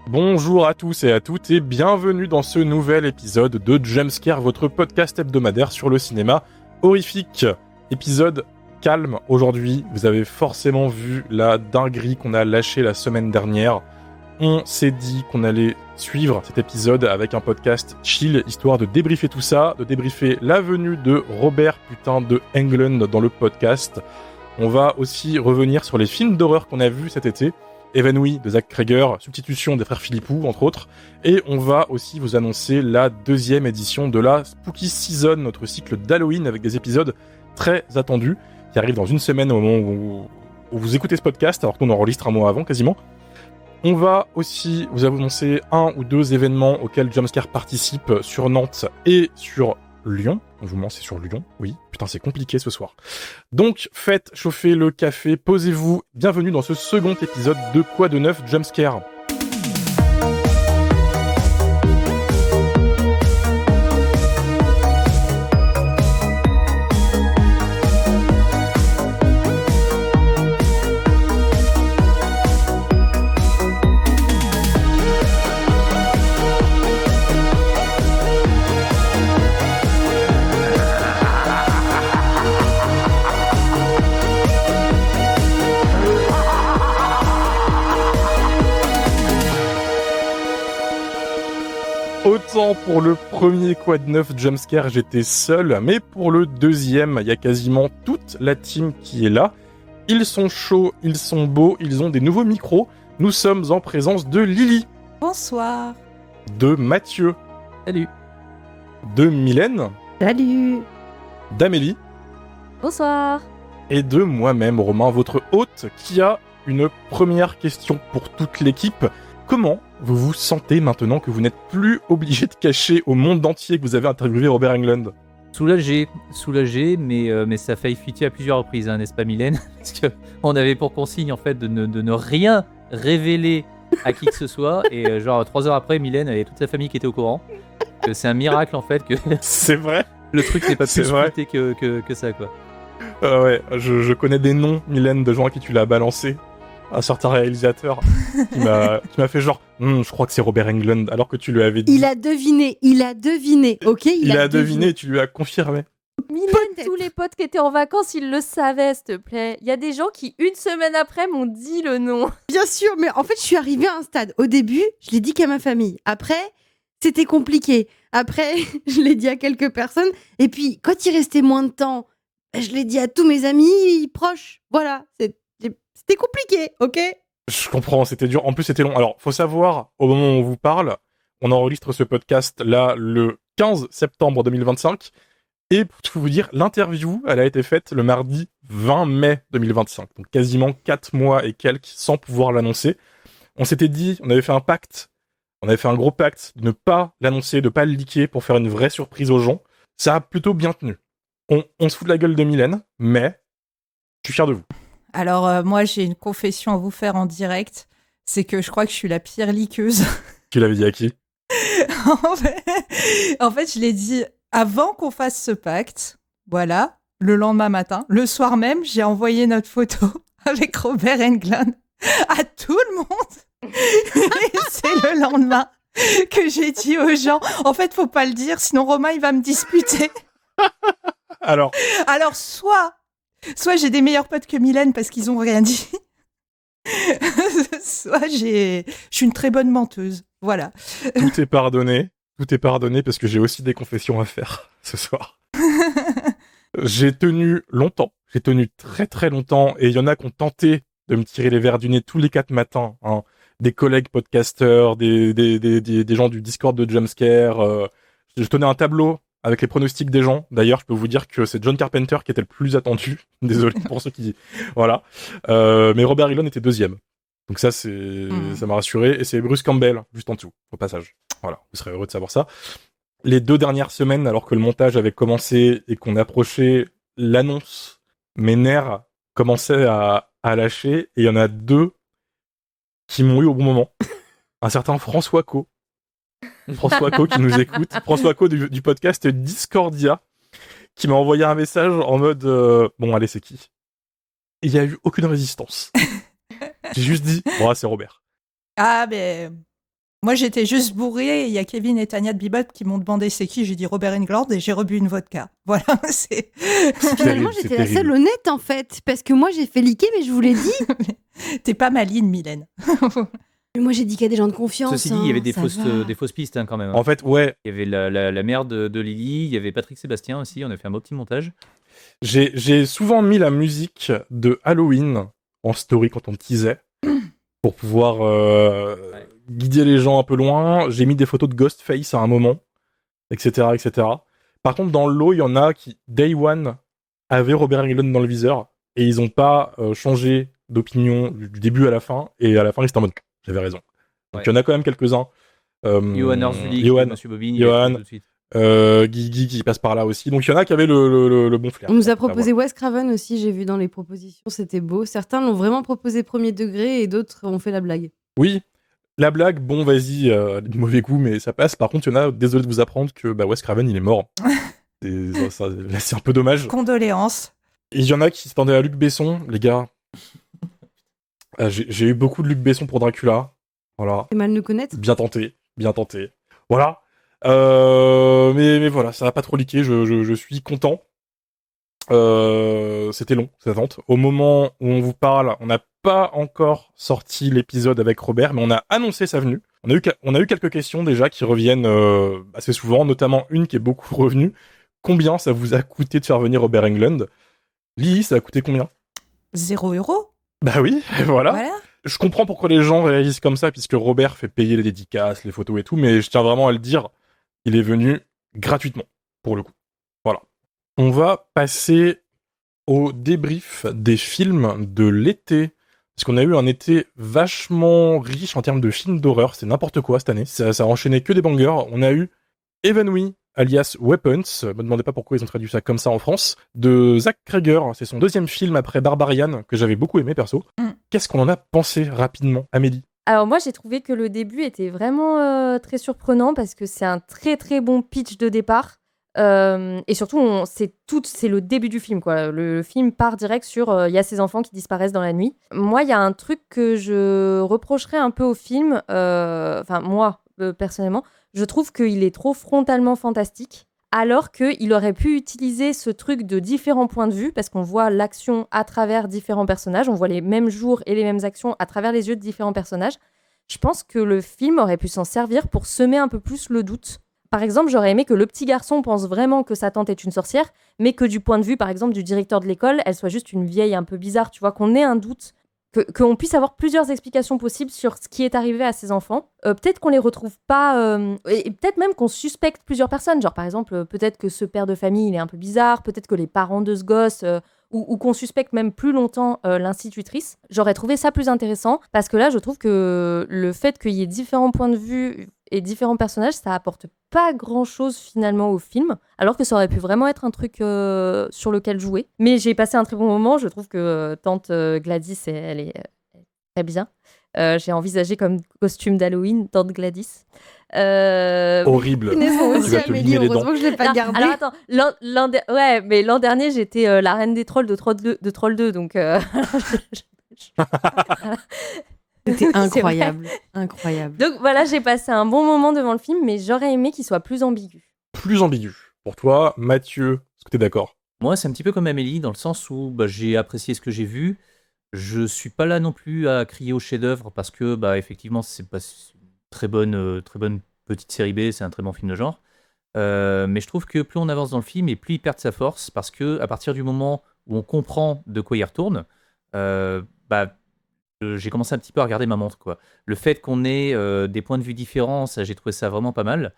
Bonjour à tous et à toutes et bienvenue dans ce nouvel épisode de Jumpscare, votre podcast hebdomadaire sur le cinéma horrifique. Épisode calme aujourd'hui, vous avez forcément vu la dinguerie qu'on a lâchée la semaine dernière. On s'est dit qu'on allait suivre cet épisode avec un podcast chill, histoire de débriefer tout ça, de débriefer la venue de Robert de Englund dans le podcast. On va aussi revenir sur les films d'horreur qu'on a vus cet été. Évanoui de Zach Cregger, Substitution des frères Philippou, entre autres. Et on va aussi vous annoncer la deuxième édition de la Spooky Season, notre cycle d'Halloween avec des épisodes très attendus qui arrivent dans une semaine au moment où vous écoutez ce podcast, alors qu'on enregistre un mois avant quasiment. On va aussi vous annoncer un ou deux événements auxquels Jumpscare participe sur Nantes et sur Lyon. Je vous mens, c'est sur Lyon, oui. Putain, c'est compliqué ce soir. Donc, faites chauffer le café, posez-vous. Bienvenue dans ce second épisode de Quoi de neuf Jumpscare. Autant pour le premier Quoi de neuf Jumpscare, j'étais seul, mais pour le deuxième, il y a quasiment toute la team qui est là. Ils sont chauds, ils sont beaux, ils ont des nouveaux micros. Nous sommes en présence de Lily. Bonsoir. De Mathieu. Salut. De Mylène. Salut. D'Amélie. Bonsoir. Et de moi-même, Romain, votre hôte, qui a une première question pour toute l'équipe. Comment vous vous sentez maintenant que vous n'êtes plus obligé de cacher au monde entier que vous avez interviewé Robert Englund ? Soulagé, mais ça a failli fuiter à plusieurs reprises, hein, n'est-ce pas Mylène ? Parce qu'on avait pour consigne en fait de ne rien révéler à qui que ce soit, et genre 3 heures après, Mylène avait toute sa famille qui était au courant. Que c'est un miracle en fait que C'est vrai ? le truc n'est pas C'est plus vrai. fuité que ça quoi. Ouais, je connais des noms, Mylène, de gens à qui tu l'as balancé. Un certain réalisateur qui m'a fait genre je crois que c'est Robert Englund, alors que tu lui avais dit. Il a deviné, ok. Il a deviné et tu lui as confirmé. Mylène, Peut-être. tous les potes qui étaient en vacances, ils le savaient, s'il te plaît. Il y a des gens qui, une semaine après, m'ont dit le nom. Bien sûr, mais en fait, je suis arrivée à un stade. Au début, je l'ai dit qu'à ma famille. Après, c'était compliqué. Après, je l'ai dit à quelques personnes. Et puis, quand il restait moins de temps, je l'ai dit à tous mes amis proches. Voilà, c'était compliqué, ok. Je comprends, c'était dur. En plus, c'était long. Alors, faut savoir, au moment où on vous parle, on enregistre ce podcast là le 15 septembre 2025. Et pour tout vous dire, l'interview, elle a été faite le mardi 20 mai 2025. Donc quasiment 4 mois et quelques sans pouvoir l'annoncer. On s'était dit, on avait fait un pacte. On avait fait un gros pacte de ne pas l'annoncer, de pas le leaker pour faire une vraie surprise aux gens. Ça a plutôt bien tenu. On se fout de la gueule de Mylène, mais je suis fier de vous. Alors, moi, j'ai une confession à vous faire en direct. C'est que je crois que je suis la pire liqueuse. Tu l'avais dit à qui ? En fait, je l'ai dit avant qu'on fasse ce pacte. Voilà, le lendemain matin. Le soir même, j'ai envoyé notre photo avec Robert Englund à tout le monde. Et c'est le lendemain que j'ai dit aux gens, en fait, faut pas le dire, sinon Romain, il va me disputer. Alors, Soit j'ai des meilleurs potes que Mylène parce qu'ils ont rien dit. Soit je suis une très bonne menteuse. Voilà. tout est pardonné parce que j'ai aussi des confessions à faire ce soir. J'ai tenu longtemps, j'ai tenu très très longtemps, et il y en a qui ont tenté de me tirer les verres du nez tous les 4 matins, hein. Des collègues podcasteurs, des gens du Discord de Jumpscare. Je tenais un tableau avec les pronostics des gens. D'ailleurs, je peux vous dire que c'est John Carpenter qui était le plus attendu. Désolé pour ceux qui... Voilà. Mais Robert Englund était deuxième. Donc ça, ça m'a rassuré. Et c'est Bruce Campbell, juste en dessous, au passage. Voilà, vous serez heureux de savoir ça. Les 2 dernières semaines, alors que le montage avait commencé et qu'on approchait l'annonce, mes nerfs commençaient à lâcher. Et il y en a 2 qui m'ont eu au bon moment. Un certain François Co, qui nous écoute. François Co du podcast Discordia, qui m'a envoyé un message en mode bon, allez, c'est qui ? Il n'y a eu aucune résistance. J'ai juste dit, c'est Robert. Ah, ben, Moi, j'étais juste bourrée et il y a Kevin et Tania de Bibot qui m'ont demandé c'est qui. J'ai dit Robert Englund et j'ai rebu une vodka. Voilà, c'est. Finalement, c'est j'étais la terrible. seule honnête en fait, parce que moi j'ai fait liquer, mais je vous l'ai dit. T'es pas maligne, Mylène. Mais moi j'ai dit qu'il y a des gens de confiance. Ceci dit, il y avait des ça fausses, va. des fausses pistes quand même. En fait, ouais, Il y avait la mère de Lily, il y avait Patrick Sébastien aussi, on a fait un beau petit montage. j'ai souvent mis la musique de Halloween en story quand on teasait pour pouvoir guider les gens un peu loin. J'ai mis des photos de Ghostface à un moment, etc., etc. Par contre, dans le lot, il y en a qui, Day One, avaient Robert Englund dans le viseur et ils ont pas changé d'opinion du début à la fin. Et à la fin, ils étaient en mode, j'avais raison. Donc, Ouais. il y en a quand même quelques-uns. Johan Orzulik, Johan, Monsieur Bobine, Johan. il a tout de suite. Guigui qui passe par là aussi. Donc, il y en a qui avaient le bon flair. On nous a Enfin, proposé Wes Craven aussi, j'ai vu dans les propositions, c'était beau. Certains l'ont vraiment proposé premier degré et d'autres ont fait la blague. Oui, la blague, bon, vas-y, du mauvais goût, mais ça passe. Par contre, il y en a, désolé de vous apprendre que Wes Craven, il est mort. C'est un peu dommage. Condoléances. Et il y en a qui s'attendaient à Luc Besson, les gars. J'ai eu beaucoup de Luc Besson pour Dracula. Voilà. C'est mal nous connaître. Bien tenté, bien tenté. Voilà. Mais voilà, ça va pas trop liquer, je suis content. C'était long, cette attente. Au moment où on vous parle, on n'a pas encore sorti l'épisode avec Robert, mais on a annoncé sa venue. On a eu quelques questions déjà qui reviennent assez souvent, notamment une qui est beaucoup revenue. Combien ça vous a coûté de faire venir Robert Englund? Lily, ça a coûté combien? 0 €. Bah oui, voilà. Voilà. Je comprends pourquoi les gens réagissent comme ça, puisque Robert fait payer les dédicaces, les photos et tout, mais je tiens vraiment à le dire, il est venu gratuitement, pour le coup. Voilà. On va passer au débrief des films de l'été, parce qu'on a eu un été vachement riche en termes de films d'horreur, c'est n'importe quoi cette année, ça a enchaîné que des bangers. On a eu Evenwy, alias Weapons, me demandez pas pourquoi ils ont traduit ça comme ça en France, de Zach Cregger, c'est son deuxième film après Barbarian, que j'avais beaucoup aimé perso. Qu'est-ce qu'on en a pensé rapidement, Amélie? Alors moi j'ai trouvé que le début était vraiment très surprenant parce que c'est un très très bon pitch de départ. Et surtout c'est le début du film quoi. Le film part direct sur il y a ces enfants qui disparaissent dans la nuit. Moi il y a un truc que je reprocherais un peu au film, enfin moi personnellement, je trouve qu'il est trop frontalement fantastique. Alors qu'il aurait pu utiliser ce truc de différents points de vue, parce qu'on voit l'action à travers différents personnages, on voit les mêmes jours et les mêmes actions à travers les yeux de différents personnages. Je pense que le film aurait pu s'en servir pour semer un peu plus le doute. Par exemple, j'aurais aimé que le petit garçon pense vraiment que sa tante est une sorcière, mais que du point de vue, par exemple, du directeur de l'école, elle soit juste une vieille un peu bizarre, tu vois, qu'on ait un doute, qu'on puisse avoir plusieurs explications possibles sur ce qui est arrivé à ces enfants. Peut-être qu'on les retrouve pas, et peut-être même qu'on suspecte plusieurs personnes. Genre, par exemple, peut-être que ce père de famille, il est un peu bizarre, peut-être que les parents de ce gosse, ou qu'on suspecte même plus longtemps l'institutrice. J'aurais trouvé ça plus intéressant, parce que là, je trouve que le fait qu'il y ait différents points de vue et différents personnages, ça apporte pas grand-chose finalement au film, alors que ça aurait pu vraiment être un truc sur lequel jouer. Mais j'ai passé un très bon moment, je trouve que tante Gladys, elle est très bien. J'ai envisagé comme costume d'Halloween tante Gladys. Horrible. Punaise, moi Tu aussi, vas te Amélie, limer les dents. heureusement que je l'ai pas Non, gardé. alors attends, mais l'an dernier j'étais la reine des trolls de Troll 2, donc C'était C'est incroyable. Incroyable. donc voilà, j'ai passé un bon moment devant le film, mais j'aurais aimé qu'il soit plus ambigu. Plus ambigu. Pour toi, Mathieu, est-ce que t'es d'accord? Moi, c'est un petit peu comme Amélie, dans le sens où j'ai apprécié ce que j'ai vu. Je suis pas là non plus à crier au chef-d'œuvre, parce que, effectivement, c'est une très bonne petite série B, c'est un très bon film de genre. Mais je trouve que plus on avance dans le film, et plus il perd sa force, parce que à partir du moment où on comprend de quoi il retourne, j'ai commencé un petit peu à regarder ma montre, quoi. Le fait qu'on ait des points de vue différents, ça, j'ai trouvé ça vraiment pas mal.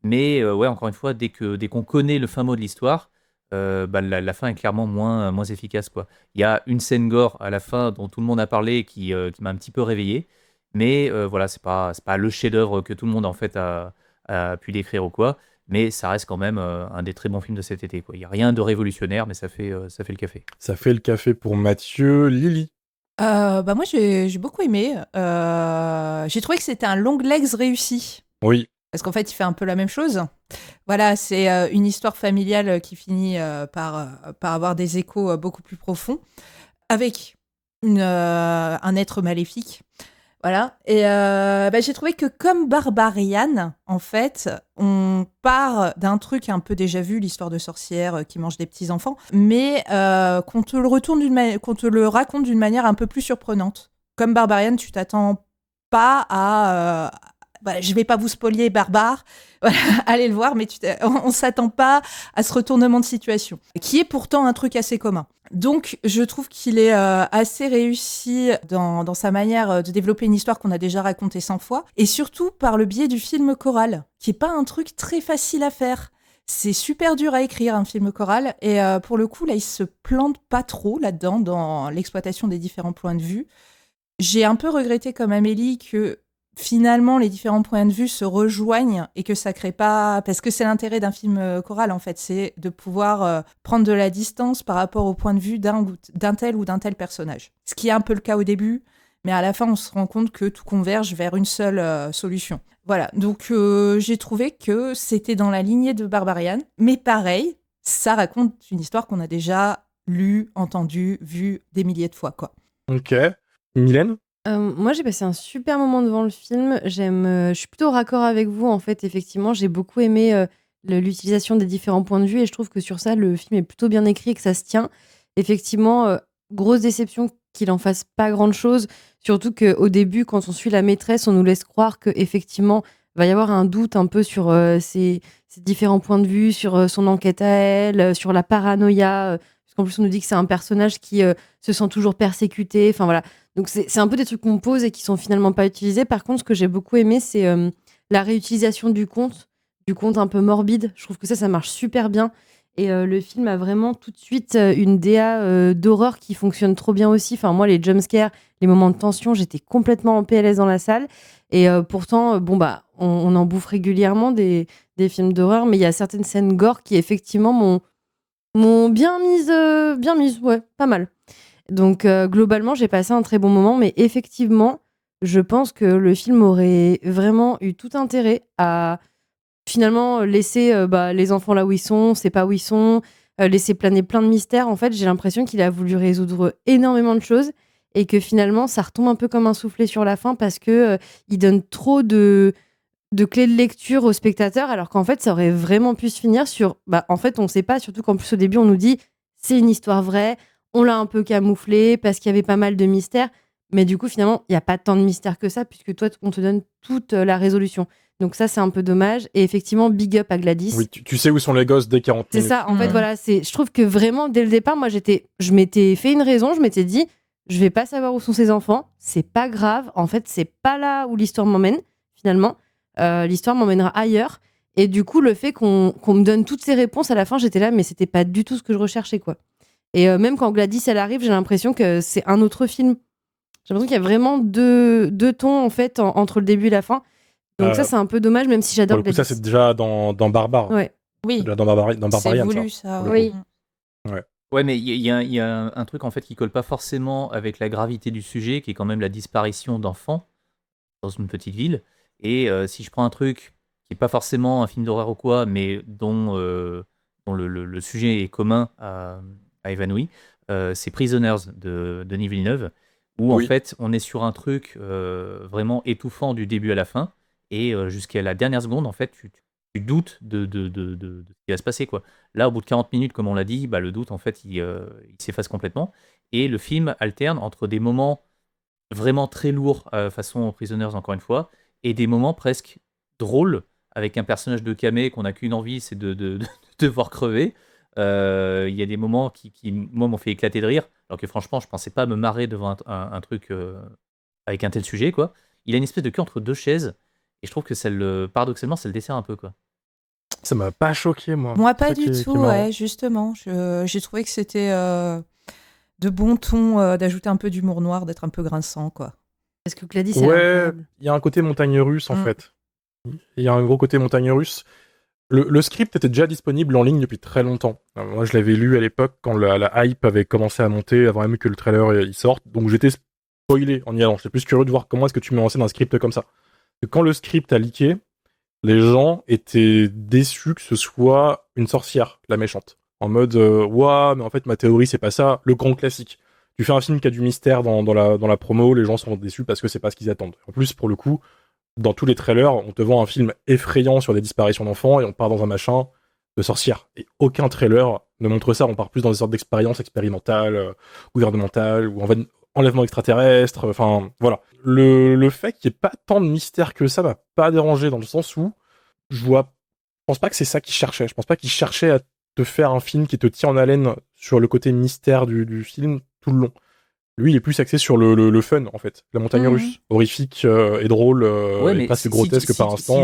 Mais ouais, encore une fois, dès qu'on connaît le fin mot de l'histoire, la fin est clairement moins efficace, quoi. Il y a une scène gore à la fin dont tout le monde a parlé qui m'a un petit peu réveillé. Mais voilà, c'est pas le chef-d'œuvre que tout le monde en fait a pu décrire ou quoi. Mais ça reste quand même un des très bons films de cet été, quoi. Il n'y a rien de révolutionnaire, mais ça fait le café. Ça fait le café pour Mathieu. Lily? Moi, j'ai beaucoup aimé. J'ai trouvé que c'était un long legs réussi. Oui. Parce qu'en fait, il fait un peu la même chose. Voilà, c'est une histoire familiale qui finit par avoir des échos beaucoup plus profonds, avec un être maléfique. Voilà. Et j'ai trouvé que comme Barbarian, en fait, on part d'un truc un peu déjà vu, l'histoire de sorcière qui mange des petits-enfants, mais qu'on te le raconte d'une manière un peu plus surprenante. Comme Barbarian, tu t'attends pas à... je vais pas vous spoiler Barbare, voilà, allez le voir, mais on s'attend pas à ce retournement de situation, qui est pourtant un truc assez commun. Donc, je trouve qu'il est assez réussi dans sa manière de développer une histoire qu'on a déjà racontée 100 fois, et surtout par le biais du film choral, qui est pas un truc très facile à faire. C'est super dur à écrire, un film choral, et pour le coup, là, il se plante pas trop là-dedans, dans l'exploitation des différents points de vue. J'ai un peu regretté, comme Amélie, que finalement, les différents points de vue se rejoignent et que ça crée pas... Parce que c'est l'intérêt d'un film choral, en fait, c'est de pouvoir prendre de la distance par rapport au point de vue d'un tel ou d'un tel personnage. Ce qui est un peu le cas au début, mais à la fin, on se rend compte que tout converge vers une seule solution. Voilà, donc j'ai trouvé que c'était dans la lignée de Barbarian, mais pareil, ça raconte une histoire qu'on a déjà lue, entendue, vue des milliers de fois, quoi. Ok. Mylène? Moi, j'ai passé un super moment devant le film. Je suis plutôt raccord avec vous, en fait, effectivement. J'ai beaucoup aimé l'utilisation des différents points de vue et je trouve que sur ça, le film est plutôt bien écrit et que ça se tient. Effectivement, grosse déception qu'il en fasse pas grand-chose. Surtout qu'au début, quand on suit la maîtresse, on nous laisse croire qu'effectivement, va y avoir un doute un peu sur ses différents points de vue, sur son enquête à elle, sur la paranoïa. Parce qu'en plus, on nous dit que c'est un personnage qui se sent toujours persécuté. Enfin, voilà. Donc c'est un peu des trucs qu'on pose et qui sont finalement pas utilisés. Par contre, ce que j'ai beaucoup aimé, c'est la réutilisation du conte un peu morbide. Je trouve que ça marche super bien. Et le film a vraiment tout de suite une DA d'horreur qui fonctionne trop bien aussi. Enfin, moi, les jumpscares, les moments de tension, j'étais complètement en PLS dans la salle. Et pourtant, on en bouffe régulièrement des films d'horreur, mais il y a certaines scènes gore qui effectivement m'ont bien mise, ouais, pas mal. Donc globalement, j'ai passé un très bon moment, mais effectivement, je pense que le film aurait vraiment eu tout intérêt à finalement laisser les enfants là où ils sont, c'est pas où ils sont, laisser planer plein de mystères. En fait, j'ai l'impression qu'il a voulu résoudre énormément de choses et que finalement, ça retombe un peu comme un soufflet sur la fin parce que il donne trop de clés de lecture aux spectateurs, alors qu'en fait, ça aurait vraiment pu se finir sur... en fait, on sait pas, surtout qu'en plus, au début, on nous dit c'est une histoire vraie, on l'a un peu camouflé parce qu'il y avait pas mal de mystères, mais du coup, finalement, il n'y a pas tant de mystères que ça, puisque toi, on te donne toute la résolution. Donc ça, c'est un peu dommage. Et effectivement, big up à Gladys. Oui, tu sais où sont les gosses dès 40 C'est minutes. ça, en fait, voilà. Je trouve que vraiment, dès le départ, moi, je m'étais fait une raison, je m'étais dit, je vais pas savoir où sont ses enfants, c'est pas grave. En fait, c'est pas là où l'histoire m'emmène, finalement. L'histoire m'emmènera ailleurs. Et du coup, le fait qu'on me donne toutes ces réponses à la fin, j'étais là, mais c'était pas du tout ce que je recherchais, quoi. Et même quand Gladys, elle arrive, j'ai l'impression que c'est un autre film. J'ai l'impression qu'il y a vraiment deux tons, en fait, entre le début et la fin. Donc ça, c'est un peu dommage, même si j'adore Pour le coup, Gladys. ça, c'est déjà dans Barbare. Ouais. Oui, Déjà dans Barbarian, c'est voulu, ça. Oui. Ouais, mais il y a un truc en fait qui colle pas forcément avec la gravité du sujet, qui est quand même la disparition d'enfants dans une petite ville. Et si je prends un truc qui est pas forcément un film d'horreur ou quoi, mais dont le sujet est commun à Évanoui, c'est Prisoners de Denis Villeneuve, où Oui. en fait on est sur un truc vraiment étouffant du début à la fin, et jusqu'à la dernière seconde, en fait, tu doutes de ce qui va se passer, quoi. Là, au bout de 40 minutes, comme on l'a dit, le doute, en fait, il s'efface complètement. Et le film alterne entre des moments vraiment très lourds, façon Prisoners, encore une fois, et des moments presque drôles, avec un personnage de camé qu'on n'a qu'une envie, c'est de voir crever. Il y a des moments qui moi, m'ont fait éclater de rire, alors que franchement, je pensais pas me marrer devant un truc avec un tel sujet, quoi. Il a une espèce de cul entre deux chaises, et je trouve que paradoxalement, ça le dessert un peu, quoi. Ça m'a pas choqué, moi. Moi, C'est pas ça du qui est tout, marrant. ouais, justement. J'ai trouvé que c'était de bon ton d'ajouter un peu d'humour noir, d'être un peu grinçant, quoi. Parce que Gladys, elle est Ouais, incroyable. il y a un côté montagne russe, en Mm. fait. Il y a un gros côté montagne russe. Le script était déjà disponible en ligne depuis très longtemps. Moi, je l'avais lu à l'époque quand la hype avait commencé à monter, avant même que le trailer il sorte. Donc j'étais spoilé en y allant. J'étais plus curieux de voir comment est-ce que tu mets en scène un script comme ça. Et quand le script a leaké, les gens étaient déçus que ce soit une sorcière, la méchante. En mode, ouah, mais en fait, ma théorie, c'est pas ça. Le grand classique. Tu fais un film qui a du mystère dans la promo, les gens sont déçus parce que c'est pas ce qu'ils attendent. En plus, pour le coup, dans tous les trailers, on te vend un film effrayant sur des disparitions d'enfants et on part dans un machin de sorcière. Et aucun trailer ne montre ça. On part plus dans des sortes d'expériences expérimentales, gouvernementales, ou enlèvement extraterrestre. Enfin, voilà. Le fait qu'il n'y ait pas tant de mystère que ça m'a pas dérangé dans le sens où je pense pas que c'est ça qu'il cherchait. Je pense pas qu'il cherchait à te faire un film qui te tient en haleine sur le côté mystère du film tout le long. Lui, il est plus axé sur le fun, en fait. La montagne russe, horrifique et drôle, Ouais, et mais presque grotesque par instant.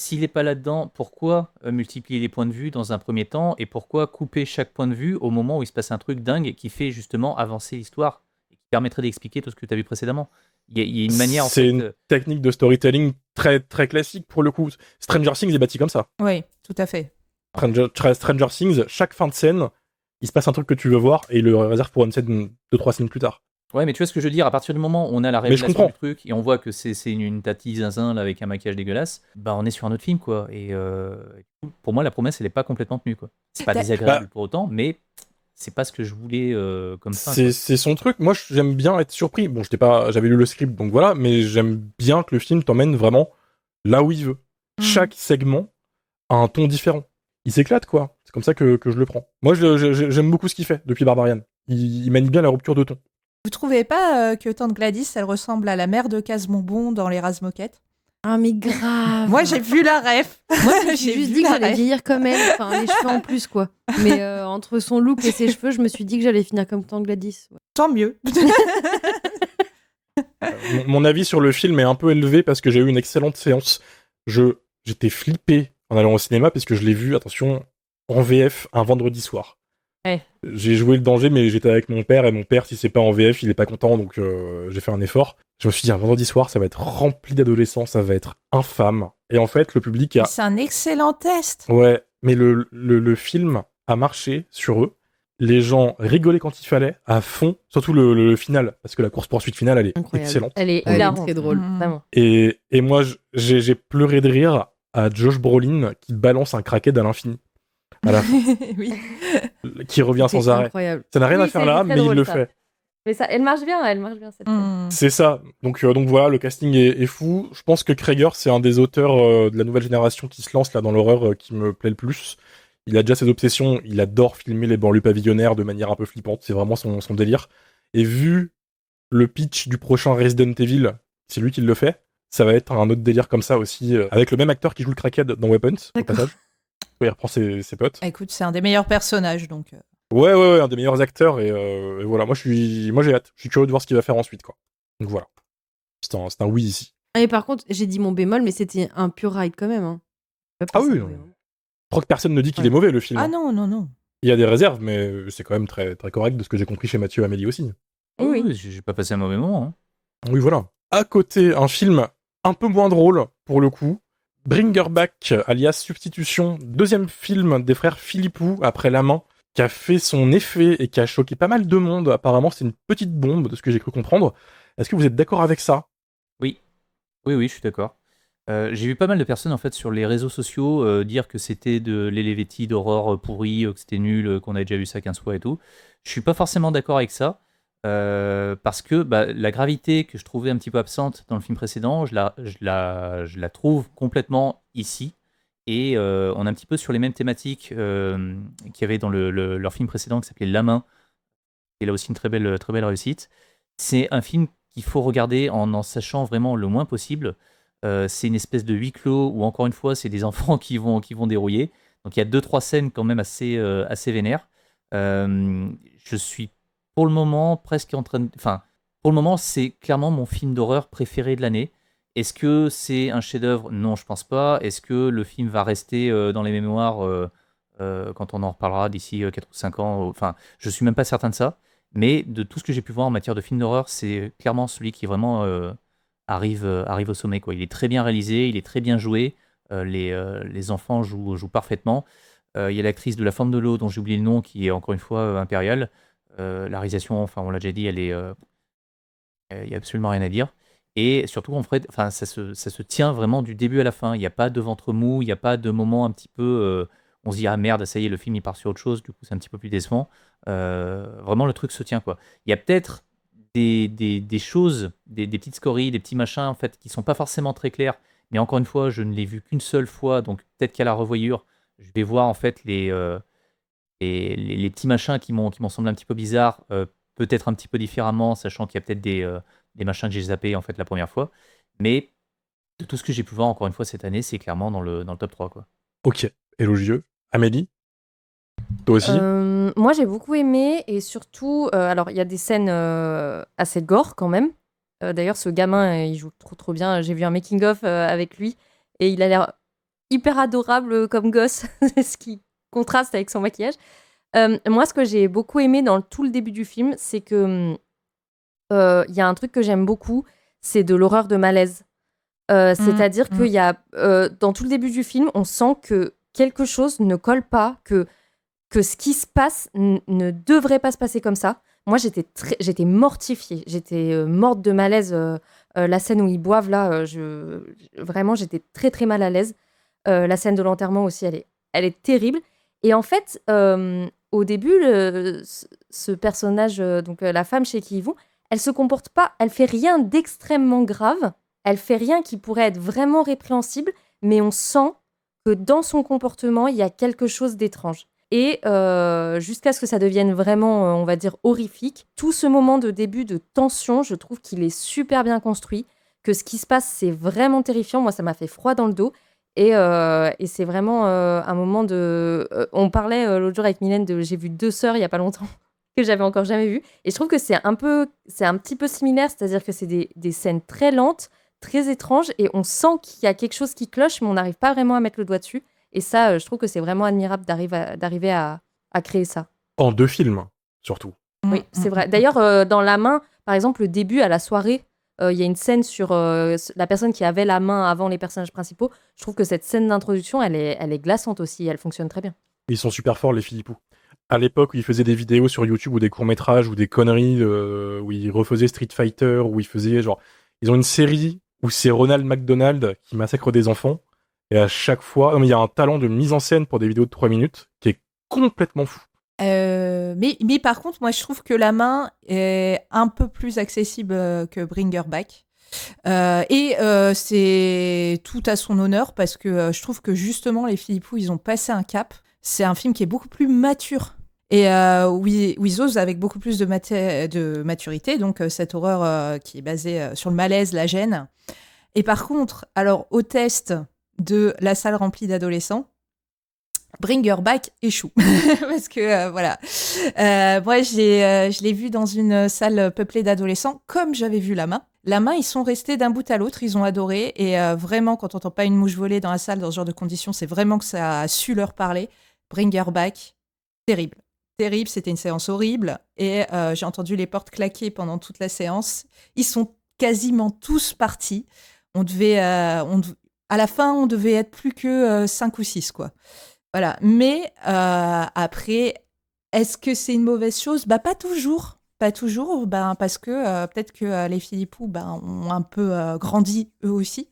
S'il n'est pas là-dedans, pourquoi multiplier les points de vue dans un premier temps et pourquoi couper chaque point de vue au moment où il se passe un truc dingue qui fait justement avancer l'histoire et qui permettrait d'expliquer tout ce que tu as vu précédemment? Il y a une manière, en fait. C'est une technique de storytelling très, très classique pour le coup. Stranger Things est bâti comme ça. Oui, tout à fait. Stranger Things, chaque fin de scène, il se passe un truc que tu veux voir et il le réserve pour une scène 2-3 scènes plus tard. Ouais, mais tu vois ce que je veux dire, à partir du moment où on a la Mais je révélation comprends. du truc et on voit que c'est une tati zinzin là, avec un maquillage dégueulasse, bah on est sur un autre film, quoi. Et pour moi, la promesse, elle est pas complètement tenue, quoi. C'est pas désagréable pour autant, mais c'est pas ce que je voulais comme fin, quoi. C'est son truc. Moi, j'aime bien être surpris. Bon, j'avais lu le script, donc voilà, mais j'aime bien que le film t'emmène vraiment là où il veut. Chaque segment a un ton différent. Il s'éclate, quoi. C'est comme ça que je le prends. Moi, j'aime beaucoup ce qu'il fait depuis Barbarian. Il manie bien la rupture de ton. Vous trouvez pas que Tante Gladys, elle ressemble à la mère de Case-Bonbon dans Les Razmoquettes? Ah, mais grave. Moi, j'ai vu la ref. Moi, j'ai juste dit que j'allais vieillir comme elle. Enfin, les cheveux en plus, quoi. Mais entre son look et ses cheveux, je me suis dit que j'allais finir comme Tante Gladys. Ouais. Tant mieux. Mon avis sur le film est un peu élevé parce que j'ai eu une excellente séance. J'étais flippé en allant au cinéma parce que je l'ai vu, attention, en VF un vendredi soir. Ouais. J'ai joué le danger, mais j'étais avec mon père, et mon père, si c'est pas en VF, il est pas content, donc j'ai fait un effort. Je me suis dit, un vendredi soir, ça va être rempli d'adolescents, ça va être infâme. Et en fait, le public a... C'est un excellent test. Ouais, mais le film a marché sur eux. Les gens rigolaient quand il fallait, à fond, surtout le final, parce que la course-poursuite finale, elle est Incroyable. excellente. Elle est Elle est hilarante, très drôle. vraiment. Et moi, j'ai pleuré de rire à Josh Brolin qui balance un crackhead à l'infini. À la fin, Oui. qui revient C'est sans arrêt. incroyable. Ça n'a rien Oui, à faire c'est là, très mais il drôle, le ça. fait. Mais ça, elle marche bien cette scène. C'est ça. Donc voilà, le casting est fou. Je pense que Krieger, c'est un des auteurs de la nouvelle génération qui se lance là dans l'horreur qui me plaît le plus. Il a déjà ses obsessions. Il adore filmer les banlieues pavillonnaires de manière un peu flippante. C'est vraiment son délire. Et vu le pitch du prochain Resident Evil, c'est lui qui le fait. Ça va être un autre délire comme ça aussi, avec le même acteur qui joue le crackhead dans Weapons, au D'accord. passage. Il reprend ses potes. Écoute, c'est un des meilleurs personnages, donc. Ouais, un des meilleurs acteurs, et voilà, moi j'ai hâte. Je suis curieux de voir ce qu'il va faire ensuite, quoi. Donc voilà. C'est un oui ici. Et par contre, j'ai dit mon bémol, mais c'était un pur ride quand même. Hein. Ah oui, non. Je crois que personne ne dit qu'il est mauvais, le film. Ah non, non, non. Il y a des réserves, mais c'est quand même très, très correct de ce que j'ai compris chez Mathieu et Amélie aussi. Oui. J'ai pas passé un mauvais moment. Hein. Oui, voilà. À côté, un film un peu moins drôle, pour le coup. Bring Her Back, alias Substitution, deuxième film des frères Philippou, après La Main, qui a fait son effet et qui a choqué pas mal de monde. Apparemment, c'est une petite bombe, de ce que j'ai cru comprendre. Est-ce que vous êtes d'accord avec ça? Oui, je suis d'accord. J'ai vu pas mal de personnes en fait sur les réseaux sociaux dire que c'était de l'Elevetti d'horreur pourri, que c'était nul, qu'on avait déjà vu ça 15 fois et tout. Je suis pas forcément d'accord avec ça. Parce que la gravité que je trouvais un petit peu absente dans le film précédent, je la trouve complètement ici. Et on est un petit peu sur les mêmes thématiques qu'il y avait dans leur film précédent qui s'appelait La Main. Et là aussi une très belle réussite. C'est un film qu'il faut regarder en sachant vraiment le moins possible. C'est une espèce de huis clos où encore une fois c'est des enfants qui vont dérouiller. Donc il y a 2-3 scènes quand même assez vénères. Je suis pour le moment presque en train de... Enfin, pour le moment, c'est clairement mon film d'horreur préféré de l'année. Est-ce que c'est un chef-d'œuvre? Non, je pense pas. Est-ce que le film va rester dans les mémoires quand on en reparlera d'ici 4 ou 5 ans? Enfin, je suis même pas certain de ça. Mais de tout ce que j'ai pu voir en matière de film d'horreur, c'est clairement celui qui vraiment arrive au sommet, quoi. Il est très bien réalisé, il est très bien joué. Les enfants jouent parfaitement. Il y a l'actrice de La Forme de l'eau, dont j'ai oublié le nom, qui est encore une fois impériale. La réalisation, enfin on l'a déjà dit, il y a absolument rien à dire. Et surtout, ça se tient vraiment du début à la fin. Il n'y a pas de ventre mou, il n'y a pas de moment un petit peu... on se dit, ah merde, ça y est, le film il part sur autre chose, du coup c'est un petit peu plus décevant. Vraiment, le truc se tient, quoi. Il y a peut-être des choses, des petites scories, des petits machins, en fait, qui sont pas forcément très clairs. Mais encore une fois, je ne l'ai vu qu'une seule fois, donc peut-être qu'à la revoyure, je vais voir, en fait, les petits machins qui m'ont semblé un petit peu bizarres, peut-être un petit peu différemment, sachant qu'il y a peut-être des machins que j'ai zappés, en fait, la première fois. Mais de tout ce que j'ai pu voir, encore une fois, cette année, c'est clairement dans le top 3, quoi. Ok, élogieux. Amélie, toi aussi? Moi, j'ai beaucoup aimé et surtout, alors il y a des scènes assez gore quand même. D'ailleurs, ce gamin, il joue trop bien. J'ai vu un making-of avec lui et il a l'air hyper adorable comme gosse, ce qui contraste avec son maquillage. Moi, ce que j'ai beaucoup aimé dans tout le début du film, c'est que il y a un truc que j'aime beaucoup, c'est de l'horreur de malaise. C'est-à-dire qu'il y a, dans tout le début du film, on sent que quelque chose ne colle pas, que ce qui se passe ne devrait pas se passer comme ça. Moi, j'étais mortifiée. J'étais morte de malaise. La scène où ils boivent, là, vraiment, j'étais très, très mal à l'aise. La scène de l'enterrement aussi, elle est terrible. Et en fait, au début, ce personnage, donc la femme chez qui ils vont, elle se comporte pas, elle fait rien d'extrêmement grave. Elle fait rien qui pourrait être vraiment répréhensible, mais on sent que dans son comportement, il y a quelque chose d'étrange. Et jusqu'à ce que ça devienne vraiment, on va dire, horrifique, tout ce moment de début de tension, je trouve qu'il est super bien construit, que ce qui se passe, c'est vraiment terrifiant. Moi, ça m'a fait froid dans le dos. Et c'est vraiment un moment de... on parlait l'autre jour avec Mylène de... J'ai vu 2 sœurs il y a pas longtemps, que j'avais encore jamais vues. Et je trouve que c'est un petit peu similaire, c'est-à-dire que c'est des scènes très lentes, très étranges, et on sent qu'il y a quelque chose qui cloche, mais on n'arrive pas vraiment à mettre le doigt dessus. Et ça, je trouve que c'est vraiment admirable d'arriver à créer ça. En 2 films, surtout. Oui, c'est vrai. D'ailleurs, dans La Main, par exemple, le début, à la soirée, il y a une scène sur la personne qui avait la main avant les personnages principaux. Je trouve que cette scène d'introduction, elle est glaçante aussi. Elle fonctionne très bien. Ils sont super forts, les Philippou. À l'époque où ils faisaient des vidéos sur YouTube ou des courts-métrages ou des conneries, où ils refaisaient Street Fighter, où ils faisaient genre... Ils ont une série où c'est Ronald McDonald qui massacre des enfants. Et à chaque fois, il y a un talent de mise en scène pour des vidéos de 3 minutes qui est complètement fou. Mais par contre, moi, je trouve que La Main est un peu plus accessible que Bring Her Back. C'est tout à son honneur parce que je trouve que justement, les Philippou, ils ont passé un cap. C'est un film qui est beaucoup plus mature. Et où ils osent avec beaucoup plus de maturité, donc cette horreur qui est basée sur le malaise, la gêne. Et par contre, alors au test de la salle remplie d'adolescents, Bring Her Back échoue. Parce que voilà. Moi, je l'ai vu dans une salle peuplée d'adolescents, comme j'avais vu La Main. La Main, ils sont restés d'un bout à l'autre, ils ont adoré. Et vraiment, quand on n'entend pas une mouche voler dans la salle, dans ce genre de conditions, c'est vraiment que ça a su leur parler. Bring Her Back, terrible. Terrible, c'était une séance horrible. Et j'ai entendu les portes claquer pendant toute la séance. Ils sont quasiment tous partis. À la fin, on devait être plus que 5 ou 6, quoi. Voilà. Mais après, est-ce que c'est une mauvaise chose ? Bah, pas toujours. Pas toujours, parce que peut-être que les Philippou ont un peu grandi eux aussi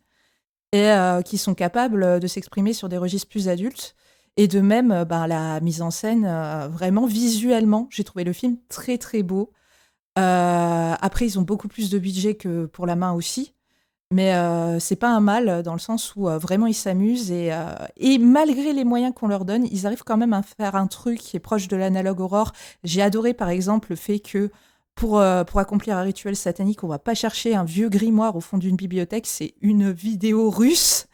et qui sont capables de s'exprimer sur des registres plus adultes. Et de même, la mise en scène, vraiment visuellement, j'ai trouvé le film très très beau. Après, ils ont beaucoup plus de budget que pour La Main aussi. Mais c'est pas un mal dans le sens où vraiment ils s'amusent et malgré les moyens qu'on leur donne, ils arrivent quand même à faire un truc qui est proche de l'analogue horror. J'ai adoré par exemple le fait que pour accomplir un rituel satanique, on va pas chercher un vieux grimoire au fond d'une bibliothèque, c'est une vidéo russe,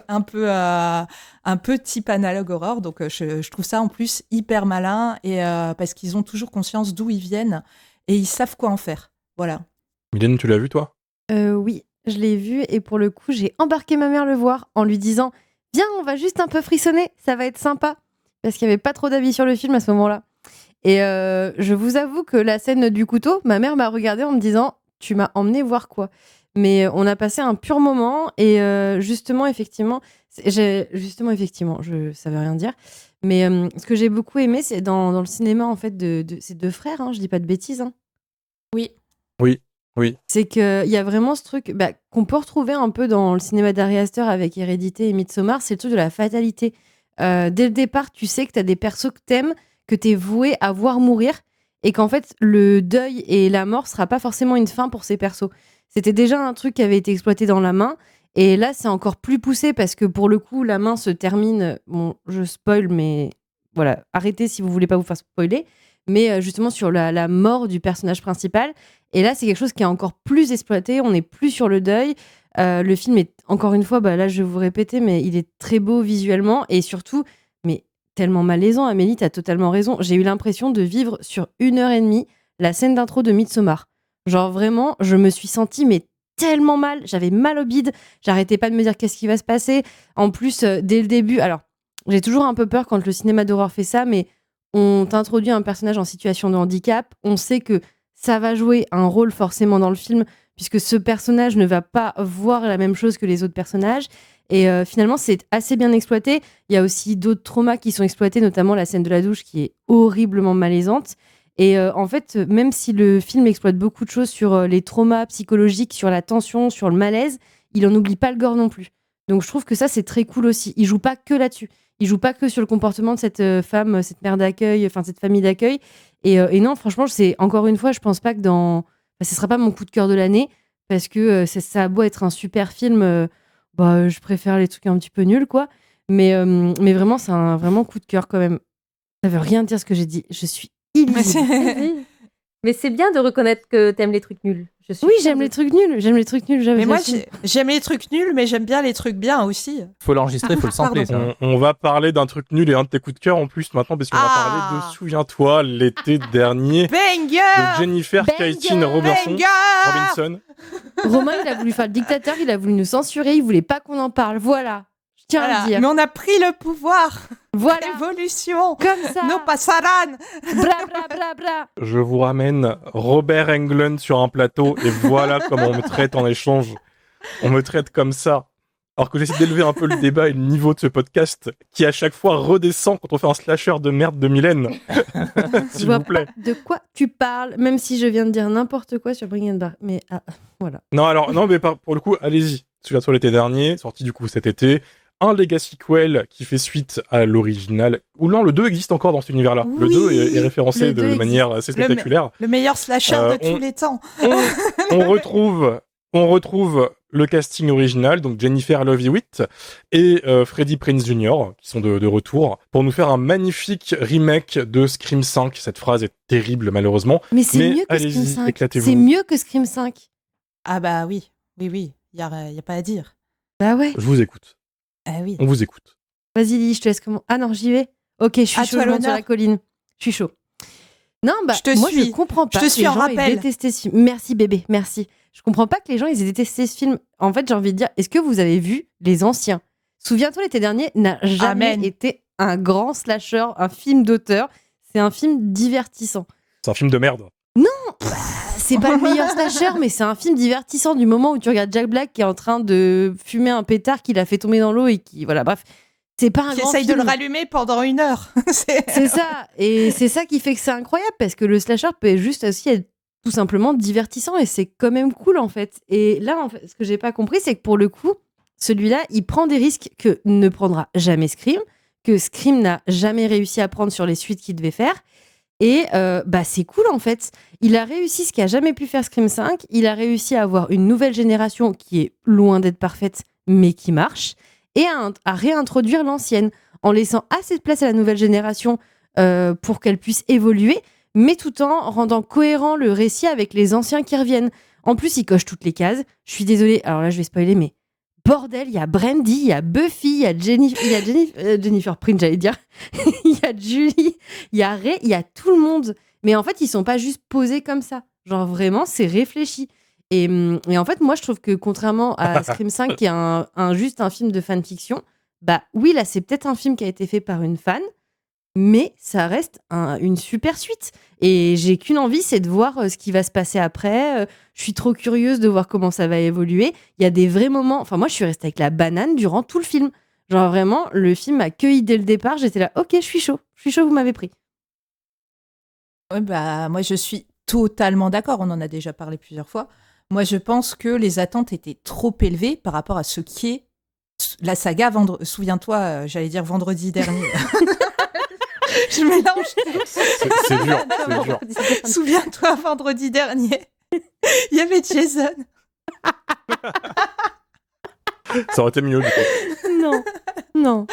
un peu type analogue horror. Donc je trouve ça en plus hyper malin et parce qu'ils ont toujours conscience d'où ils viennent et ils savent quoi en faire. Voilà. Mylène, tu l'as vu toi ? Oui, je l'ai vu et pour le coup, j'ai embarqué ma mère le voir en lui disant « Viens, on va juste un peu frissonner, ça va être sympa ». Parce qu'il n'y avait pas trop d'avis sur le film à ce moment-là. Et je vous avoue que la scène du couteau, ma mère m'a regardée en me disant « Tu m'as emmené voir quoi ?» Mais on a passé un pur moment et justement, effectivement, je savais rien dire. Mais ce que j'ai beaucoup aimé, c'est dans le cinéma en fait de ces 2 frères, hein, je dis pas de bêtises. Hein. Oui. C'est qu'il y a vraiment ce truc qu'on peut retrouver un peu dans le cinéma d'Ari Aster avec Hérédité et Midsommar, c'est le truc de la fatalité. Dès le départ, tu sais que tu as des persos que t'aimes, que t'es voué à voir mourir et qu'en fait, le deuil et la mort sera pas forcément une fin pour ces persos. C'était déjà un truc qui avait été exploité dans La Main. Et là, c'est encore plus poussé parce que pour le coup, La Main se termine. Bon, je spoil, mais voilà, arrêtez si vous voulez pas vous faire spoiler. Mais justement sur la mort du personnage principal. Et là, c'est quelque chose qui est encore plus exploité. On n'est plus sur le deuil. Le film est, encore une fois, là, je vais vous répéter, mais il est très beau visuellement et surtout, mais tellement malaisant. Amélie, t'as totalement raison. J'ai eu l'impression de vivre sur 1h30 la scène d'intro de Midsommar. Genre vraiment, je me suis sentie mais tellement mal, j'avais mal au bide, j'arrêtais pas de me dire qu'est-ce qui va se passer. En plus, dès le début, alors j'ai toujours un peu peur quand le cinéma d'horreur fait ça, mais on t'introduit un personnage en situation de handicap, on sait que ça va jouer un rôle forcément dans le film, puisque ce personnage ne va pas voir la même chose que les autres personnages. Et finalement, c'est assez bien exploité. Il y a aussi d'autres traumas qui sont exploités, notamment la scène de la douche qui est horriblement malaisante. Et en fait, même si le film exploite beaucoup de choses sur les traumas psychologiques, sur la tension, sur le malaise, il en oublie pas le gore non plus. Donc je trouve que ça, c'est très cool aussi. Il joue pas que là-dessus. Il joue pas que sur le comportement de cette femme, cette mère d'accueil, enfin cette famille d'accueil. Et non, franchement, c'est encore une fois, je pense pas que ce sera pas mon coup de cœur de l'année, parce que ça a beau être un super film, je préfère les trucs un petit peu nuls, quoi. Mais vraiment, c'est un vraiment coup de cœur quand même. Ça veut rien dire ce que j'ai dit. Je suis illisible. Mais c'est bien de reconnaître que t'aimes les trucs nuls. Oui, j'aime les trucs nuls. Mais moi, j'aime les trucs nuls, mais j'aime bien les trucs bien aussi. Faut l'enregistrer, faut le sampler, ça. On va parler d'un truc nul et un de tes coups de cœur en plus maintenant, parce qu'on va parler de Souviens-toi, l'été dernier, Banger de Jennifer Keating Robinson. Romain, il a voulu faire le dictateur, il a voulu nous censurer, il voulait pas qu'on en parle. Voilà. Je tiens à le dire. Mais on a pris le pouvoir. Voilà. L'évolution. Comme ça. No pasaran. Bra, bra, bra, bra. Je vous ramène Robert Englund sur un plateau et voilà comment on me traite en échange. On me traite comme ça. Alors que j'essaie d'élever un peu le débat et le niveau de ce podcast qui à chaque fois redescend quand on fait un slasher de merde de Mylène. S'il vous plaît. De quoi tu parles, même si je viens de dire n'importe quoi sur Bring It Back. Mais voilà. Non, mais pour le coup, allez-y. Souviens-toi l'été dernier, sorti du coup cet été. Un Legacy sequel qui fait suite à l'original. Ou non, le 2 existe encore dans cet univers-là. Oui, le 2 est référencé de existe. manière assez spectaculaire. Le meilleur slasher de tous les temps. On retrouve le casting original, donc Jennifer Love Hewitt et Freddie Prinze Jr. qui sont de retour pour nous faire un magnifique remake de Scream 5. Cette phrase est terrible malheureusement. Mais c'est mieux que Scream 5. Éclatez-vous. C'est mieux que Scream 5. Ah bah oui. Il y a pas à dire. Bah ouais. Je vous écoute. Ah oui. On vous écoute. Vas-y, Lily, je te laisse comment. Ah non, j'y vais. Ok, je suis chaud, je monte sur la colline. Je suis chaud. Non, je comprends pas. Je te suis en rappel. Détesté ce film. Merci bébé, merci. Je comprends pas que les gens ils aient détesté ce film. En fait, j'ai envie de dire, est-ce que vous avez vu les anciens? Souviens-toi, l'été dernier n'a jamais été un grand slasher, un film d'auteur. C'est un film divertissant. C'est un film de merde. Non, c'est pas le meilleur slasher, mais c'est un film divertissant du moment où tu regardes Jack Black qui est en train de fumer un pétard qu'il a fait tomber dans l'eau et qui, voilà, bref. C'est pas un grand film. Qui essaye de le rallumer pendant 1 heure. C'est ça. Et c'est ça qui fait que c'est incroyable parce que le slasher peut juste aussi être tout simplement divertissant et c'est quand même cool en fait. Et là, en fait, ce que j'ai pas compris, c'est que pour le coup, celui-là, il prend des risques que ne prendra jamais Scream, que Scream n'a jamais réussi à prendre sur les suites qu'il devait faire. Et c'est cool en fait. Il a réussi ce qu'a jamais pu faire Scream 5. Il a réussi à avoir une nouvelle génération qui est loin d'être parfaite, mais qui marche. Et à réintroduire l'ancienne, en laissant assez de place à la nouvelle génération pour qu'elle puisse évoluer, mais tout en rendant cohérent le récit avec les anciens qui reviennent. En plus, il coche toutes les cases. Je suis désolée, alors là, je vais spoiler, mais bordel, il y a Brandy, il y a Buffy, il y a Jennifer Prinze, j'allais dire. Il y a Julie, il y a Ray, il y a tout le monde. Mais en fait, ils sont pas juste posés comme ça. Genre vraiment, c'est réfléchi. Et en fait, moi, je trouve que contrairement à Scream 5, qui est juste un film de fanfiction, oui, là, c'est peut-être un film qui a été fait par une fan, mais ça reste une super suite. Et j'ai qu'une envie, c'est de voir ce qui va se passer après. Je suis trop curieuse de voir comment ça va évoluer. Il y a des vrais moments... Enfin, moi, je suis restée avec la banane durant tout le film. Genre, vraiment, le film m'a cueilli dès le départ. J'étais là, ok, je suis chaud, vous m'avez pris. Ouais, moi, je suis totalement d'accord. On en a déjà parlé plusieurs fois. Moi, je pense que les attentes étaient trop élevées par rapport à ce qui est la saga Souviens-toi, j'allais dire vendredi dernier. Je mélange tout. C'est dur, c'est dur. Souviens-toi, vendredi dernier, il y avait Jason. Ça aurait été mieux, du coup. Non, non.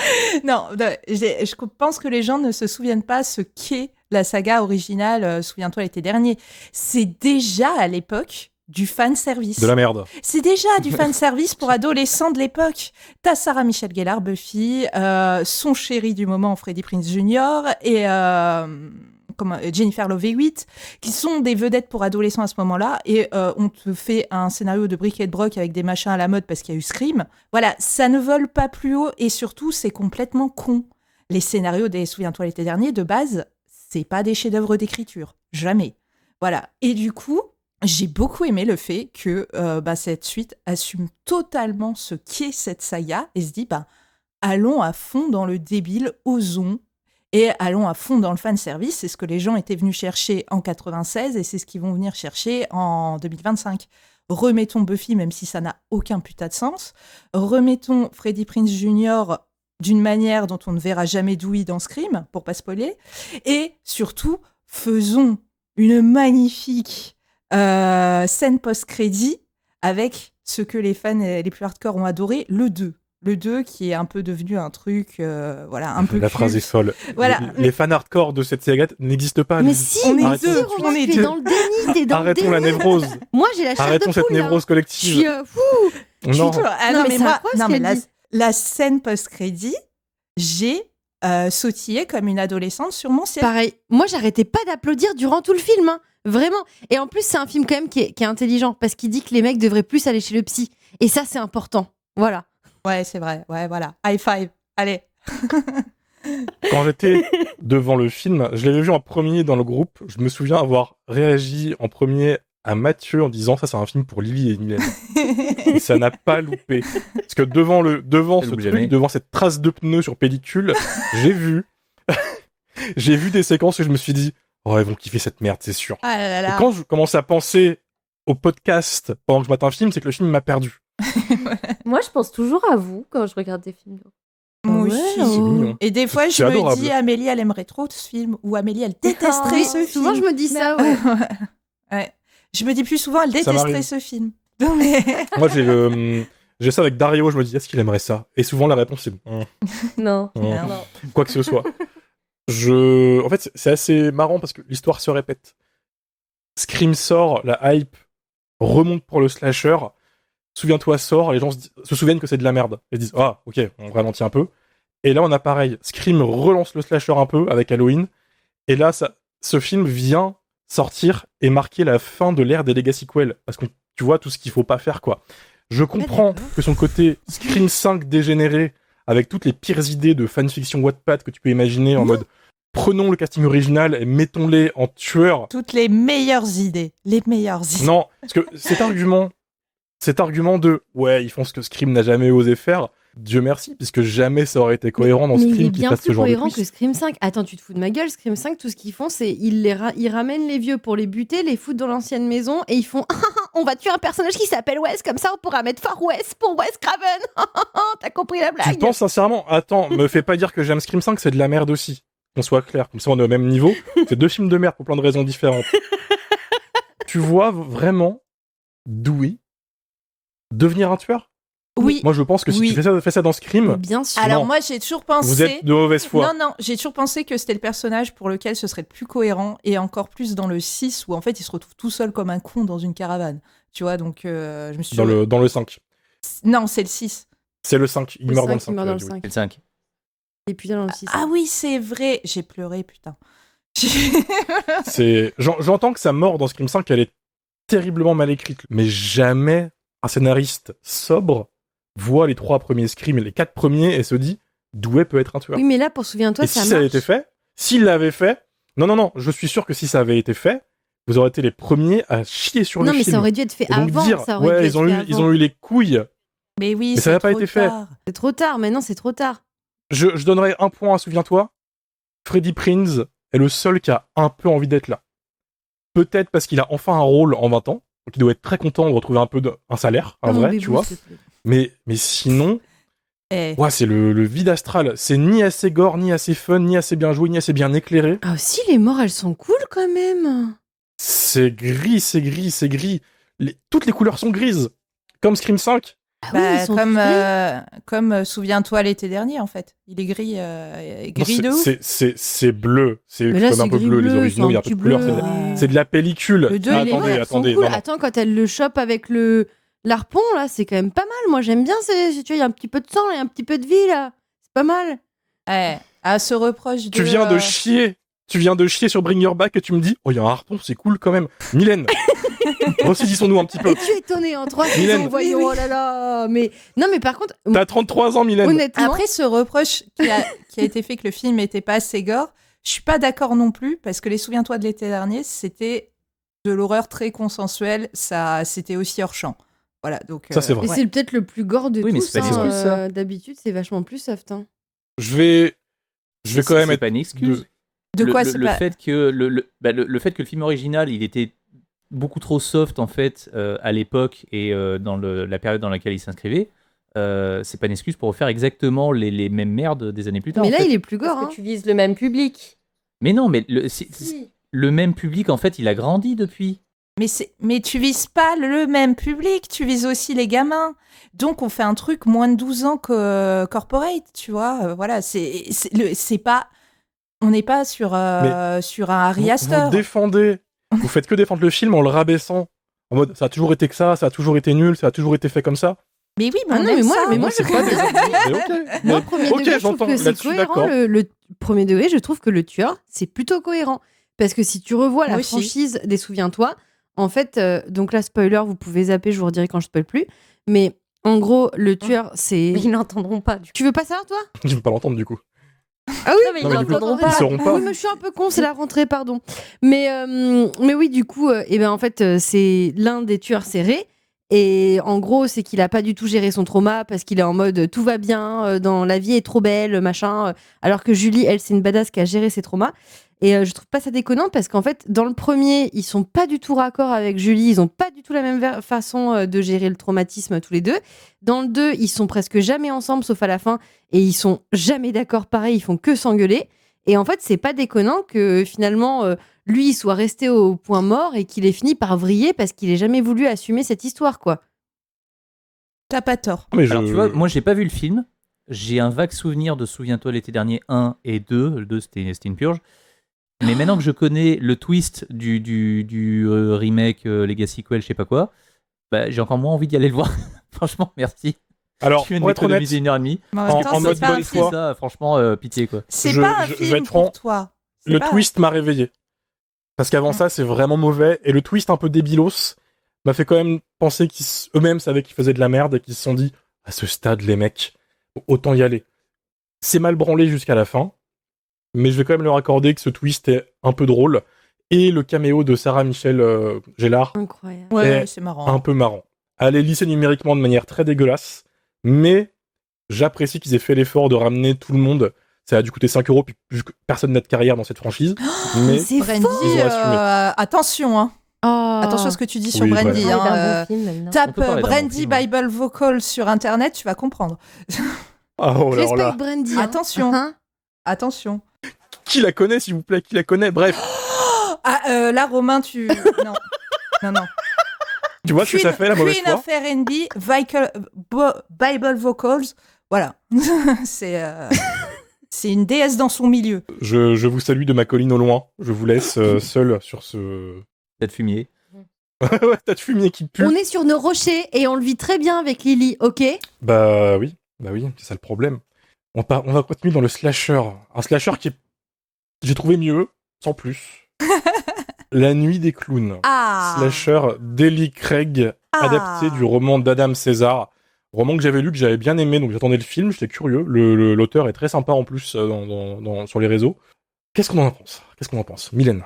Non, je pense que les gens ne se souviennent pas ce qu'est la saga originale. Souviens-toi l'été dernier. C'est déjà à l'époque du fan service. De la merde. C'est déjà du fan service pour adolescents de l'époque. T'as Sarah Michelle Gellar, Buffy, son chéri du moment, Freddie Prinze Jr. et Jennifer Love Hewitt, qui sont des vedettes pour adolescents à ce moment-là. Et on te fait un scénario de bric et de broc avec des machins à la mode parce qu'il y a eu Scream. Voilà, ça ne vole pas plus haut et surtout, c'est complètement con. Les scénarios des Souviens-toi l'été dernier, de base, c'est pas des chefs-d'œuvre d'écriture. Jamais. Voilà. Et du coup, j'ai beaucoup aimé le fait que cette suite assume totalement ce qu'est cette saga et se dit, allons à fond dans le débile, osons, et allons à fond dans le fanservice. C'est ce que les gens étaient venus chercher en 96 et c'est ce qu'ils vont venir chercher en 2025. Remettons Buffy, même si ça n'a aucun putain de sens. Remettons Freddie Prinze Jr. d'une manière dont on ne verra jamais Dewey dans Scream, pour pas spoiler. Et surtout, faisons une magnifique scène post-crédit avec ce que les fans les plus hardcore ont adoré, le 2. Le 2 qui est un peu devenu un truc un peu La phrase est folle. Voilà. Les fans hardcore de cette saga n'existent pas. Mais lui. si, On est mais deux, si, on Romain, est t'es deux. dans le déni, t'es dans Arrêtons le la déni. névrose. Moi, j'ai la chair Arrêtons de cette poule, là. névrose Je collective. suis Non. Non, mais mais c'est moi, affreux, ce non, mais qu'elle dit. la scène post-crédit, j'ai sautillé comme une adolescente sur mon siège. pareil. Moi, j'arrêtais pas d'applaudir durant tout le film, hein. Vraiment. Et en plus, c'est un film quand même qui est intelligent parce qu'il dit que les mecs devraient plus aller chez le psy. Et ça, c'est important. Voilà. Ouais, c'est vrai. Ouais, voilà. High five. Allez. Quand j'étais devant le film, je l'avais vu en premier dans le groupe. Je me souviens avoir réagi en premier à Mathieu en disant ça c'est un film pour Lily et Mylène. Et ça n'a pas loupé. Parce que devant Ça ce loupe truc, jamais. devant cette trace de pneus sur pellicule, j'ai vu des séquences où je me suis dit oh ils vont kiffer cette merde, c'est sûr. Ah là Et là. quand je commence à penser au podcast pendant que je mate un film, c'est que le film m'a perdu. Moi, je pense toujours à vous quand je regarde des films. Moi Ouais, aussi. C'est mignon. Et des fois, je C'est me adorable. dis, Amélie, elle aimerait trop ce film. Ou Amélie, elle détesterait Oui, ce film. souvent, je me dis ça, ouais. Ouais. Je me dis plus souvent, elle détesterait m'arrive. ce film. Non, mais... Moi j'ai ça avec Dario, je me dis est-ce qu'il aimerait ça? Et souvent la réponse c'est Non. Non. quoi que ce soit. En fait, c'est assez marrant parce que l'histoire se répète. Scream sort, la hype remonte pour le slasher. Souviens-toi sort, les gens se souviennent que c'est de la merde. Ils disent ah ok, on ralentit un peu. Et là on a pareil. Scream relance le slasher un peu avec Halloween. Et là ce film vient sortir et marquer la fin de l'ère des Legacy Quell parce que tu vois tout ce qu'il faut pas faire quoi. Je comprends d'accord. que son côté Scream 5 dégénéré avec toutes les pires idées de fanfiction Wattpad que tu peux imaginer en mode prenons le casting original et mettons-les en tueurs. Toutes les meilleures idées. Les meilleures idées. Non, parce que cet argument de ouais, ils font ce que Scream n'a jamais osé faire, Dieu merci, puisque jamais ça aurait été cohérent dans Mais il est Scream qui bien fasse ce plus genre de cohérent que twist. Scream 5. Attends, tu te fous de ma gueule, Scream 5, tout ce qu'ils font, c'est ils ramènent les vieux pour les buter, les foutent dans l'ancienne maison et ils font on va tuer un personnage qui s'appelle Wes, comme ça on pourra mettre Far West pour Wes Craven. T'as compris la Tu blague? penses sincèrement, attends, me fais pas dire que j'aime Scream 5, c'est de la merde aussi. Qu'on soit clair, comme ça on est au même niveau. C'est deux films de merde pour plein de raisons différentes. Tu vois vraiment Dewey devenir un tueur? Oui. Moi je pense que si Oui. tu fais ça dans Scream, Bien sûr. Alors non. moi, j'ai toujours pensé... vous êtes de mauvaise foi. Non, j'ai toujours pensé que c'était le personnage pour lequel ce serait le plus cohérent, et encore plus dans le 6, où en fait, il se retrouve tout seul comme un con dans une caravane. Tu vois, donc je me suis... Dans le 5. Non, c'est le 6. C'est le 5, il Le meurt dans le 5, 5. il meurt dans le Dewey. 5. C'est le 5. Et puis dans le 6. Ah oui, c'est vrai. J'ai pleuré, putain. J'entends que sa mort dans Scream 5, elle est terriblement mal écrite, mais jamais un scénariste sobre voit les 3 premiers Scream et les 4 premiers et se dit Dewey peut être un tueur. Oui, mais là, pour souviens-toi, et ça si ça avait marche. été fait, s'il l'avait fait, non, je suis sûr que si ça avait été fait, vous auriez été les premiers à chier sur Non, le mais film. ça aurait dû être fait Et donc avant. dire, Ça aurait ouais, dû ils ont être fait eu avant. les couilles. Mais oui, Mais ça n'a pas trop été fait. tard. C'est trop tard. Maintenant, c'est trop tard. Je donnerais un point à Souviens-toi. Freddie Prinze est le seul qui a un peu envie d'être là. Peut-être parce qu'il a enfin un rôle en 20 ans, donc il doit être très content de retrouver un peu un salaire, un Non, vrai, mais tu vous, vois. s'il te plaît. Mais sinon, Ouais, c'est le vide astral. C'est ni assez gore, ni assez fun, ni assez bien joué, ni assez bien éclairé. Ah aussi, les morts, elles sont cool quand même. C'est gris, c'est gris, c'est gris. Toutes les couleurs sont grises. Comme Scream 5. Ah oui, ils sont tous gris. Comme souviens-toi l'été dernier en fait. Il est gris, gris de ouf. C'est bleu. C'est Mais là, comme un c'est peu gris bleu. Les bleu, originaux, il y a un c'est peu de un couleur. petit bleu. C'est de la pellicule. Le 2, les morts, elles sont cool. Non, non. Attends, quand elle le chope avec l'arpon, là, c'est quand même pas mal. Moi, j'aime bien. Tu vois, il y a un petit peu de sang et un petit peu de vie, là. C'est pas mal. À ce reproche de... Tu viens de chier. Tu viens de chier sur Bring Your Back et tu me dis, oh, il y a un harpon, c'est cool quand même. Mylène, ressaisissons-nous un petit peu. Es-tu étonnée en 3 Mylène. saisons, voyons, oh là là. Mais non, mais par contre, T'as 33 ans, Mylène. honnêtement, Après ce reproche qui a été fait que le film n'était pas assez gore, je suis pas d'accord non plus parce que les Souviens-toi de l'été dernier, c'était de l'horreur très consensuelle, c'était aussi hors champ. Voilà, donc Ça, c'est vrai. et c'est peut-être le plus gore de Oui, mais tous. c'est pas une excuse, ça. D'habitude, c'est vachement plus soft. Hein. Je vais quand même C'est être... pas une excuse. de quoi c'est le pas fait que le fait que le film original il était beaucoup trop soft en fait à l'époque et dans la période dans laquelle il s'inscrivait, c'est pas une excuse pour refaire exactement les mêmes merdes des années plus tard. Mais en là, fait. il est plus gore. Parce Hein. que tu vises le même public. Mais non, mais Si. le même public en fait il a grandi depuis. mais tu vises pas le même public, tu vises aussi les gamins. Donc on fait un truc moins de 12 ans que corporate, tu vois. Voilà, c'est pas on n'est pas sur sur un Harry Astor. Vous faites que défendre le film en le rabaissant. En mode, ça a toujours été que ça a toujours été nul, ça a toujours été fait comme ça. Mais oui, mais Ah on non, aime mais moi, ça. mais moi, c'est je pas trouve des bien. Mais ok. Moi, premier Ok, degré, je trouve j'entends. que c'est Là-dessus, cohérent. d'accord. Le premier degré, je trouve que le tueur, c'est plutôt cohérent. Parce que si tu revois Moi la aussi. franchise des Souviens-toi, en fait, donc là, spoiler, vous pouvez zapper, je vous redirai quand je spoil plus. Mais en gros, le tueur, c'est. Mais ils n'entendront pas, du coup. Tu veux pas savoir, toi? Je veux pas l'entendre du coup. Ah oui, Non, mais ils Non, mais du coup, n'entendront ils pas. sauront pas. Oui, mais je suis un peu con, c'est la rentrée, pardon. Mais oui, du coup, en fait, c'est l'un des tueurs serrés. Et en gros, c'est qu'il a pas du tout géré son trauma parce qu'il est en mode tout va bien, dans la vie est trop belle, machin. Alors que Julie, elle, c'est une badass qui a géré ses traumas. Et je trouve pas ça déconnant parce qu'en fait, dans le premier, ils sont pas du tout raccord avec Julie, ils ont pas du tout la même façon de gérer le traumatisme tous les deux. Dans le 2, ils sont presque jamais ensemble sauf à la fin et ils sont jamais d'accord pareil, ils font que s'engueuler. Et en fait, c'est pas déconnant que finalement, lui, il soit resté au point mort et qu'il ait fini par vriller parce qu'il ait jamais voulu assumer cette histoire, quoi. T'as pas tort. Mais Alors tu vois, moi j'ai pas vu le film. J'ai un vague souvenir de Souviens-toi l'été dernier 1 et 2. Le 2 c'était une purge. Mais maintenant que je connais le twist du remake Legacy Quell, je sais pas quoi, bah, j'ai encore moins envie d'y aller le voir. Franchement, merci. Alors, Tu viens de pour être honnête, m'économiser 1h30. Mais En- même temps, en c'est mode pas un bonne film. foi. Ça, franchement, pitié quoi. C'est Je- pas un je vais film être franc, pour toi. C'est le pas- twist m'a réveillé. Parce qu'avant ça, c'est vraiment mauvais. Et le twist un peu débilos m'a fait quand même penser qu'eux-mêmes savaient qu'ils faisaient de la merde et qu'ils se sont dit, à ce stade, les mecs, autant y aller. C'est mal branlé jusqu'à la fin. Mais je vais quand même leur accorder que ce twist est un peu drôle. Et le caméo de Sarah Michelle Gellar, Incroyable. Ouais, Et c'est marrant. un peu marrant. Elle est lissée numériquement de manière très dégueulasse. Mais j'apprécie qu'ils aient fait l'effort de ramener tout le monde. Ça a dû coûter 5 euros, puis personne n'a de carrière dans cette franchise. Mais C'est Brandy, faux. Ils ont assumé. attention, hein. Oh. Attention à ce que tu dis sur Oui, Brandy. On hein, parle d'un bon film, maintenant. On Tape peut parler d'un bon Brandy film, ouais. Bible Vocal sur internet, tu vas comprendre. ah, oh là là. Respect Brandy. hein. Attention. Hein. Attention. Qui la connaît, s'il vous plaît? Qui la connaît? Bref, Là, Romain, tu. Non. Non. tu vois ce que ça fait, la mauvaise Queen foi? of R&B, Bible Vocals. Voilà. C'est une déesse dans son milieu. Je vous salue de ma colline au loin. Je vous laisse seul sur ce... Peut-être fumier. ouais, t'as de fumier qui pue. On est sur nos rochers et on le vit très bien avec Lily, ok? Bah oui, c'est ça le problème. On va continuer dans le slasher. Un slasher qui est... J'ai trouvé mieux, sans plus. La nuit des clowns. Ah. Slasher d'Ellie Craig, Ah. adapté du roman d'Adam César. Roman que j'avais lu, que j'avais bien aimé, donc j'attendais le film, j'étais curieux. L'auteur est très sympa en plus sur les réseaux. Qu'est-ce qu'on en pense? Mylène?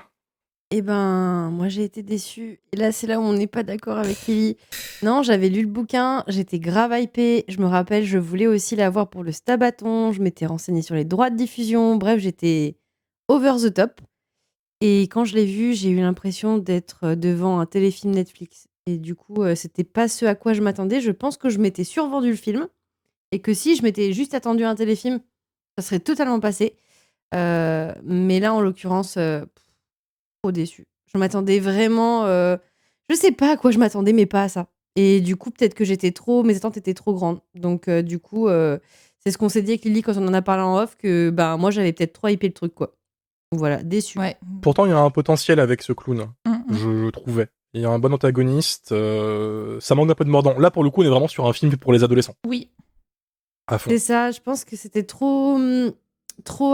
Eh ben, moi j'ai été déçue. Et là, c'est là où on n'est pas d'accord avec Lily. Non, j'avais lu le bouquin, j'étais grave hypée. Je me rappelle, je voulais aussi l'avoir pour le Stabaton. Je m'étais renseignée sur les droits de diffusion. Bref, j'étais over the top. Et quand je l'ai vu, j'ai eu l'impression d'être devant un téléfilm Netflix. Et du coup, c'était pas ce à quoi je m'attendais. Je pense que je m'étais survendu le film. et que si je m'étais juste attendu un téléfilm, ça serait totalement passé. Mais là, en l'occurrence, trop déçue. Je m'attendais vraiment. Je sais pas à quoi je m'attendais, mais pas à ça. Et du coup, peut-être que mes attentes étaient trop grandes. Donc, du coup, c'est ce qu'on s'est dit avec Lily quand on en a parlé en off, que moi, j'avais peut-être trop hypé le truc, quoi. Donc voilà, déçue. Ouais. Pourtant, il y a un potentiel avec ce clown, Mm. je trouvais. Il y a un bon antagoniste, ça manque un peu de mordant. Là, pour le coup, on est vraiment sur un film pour les adolescents, Oui. à fond. C'est ça, je pense que c'était trop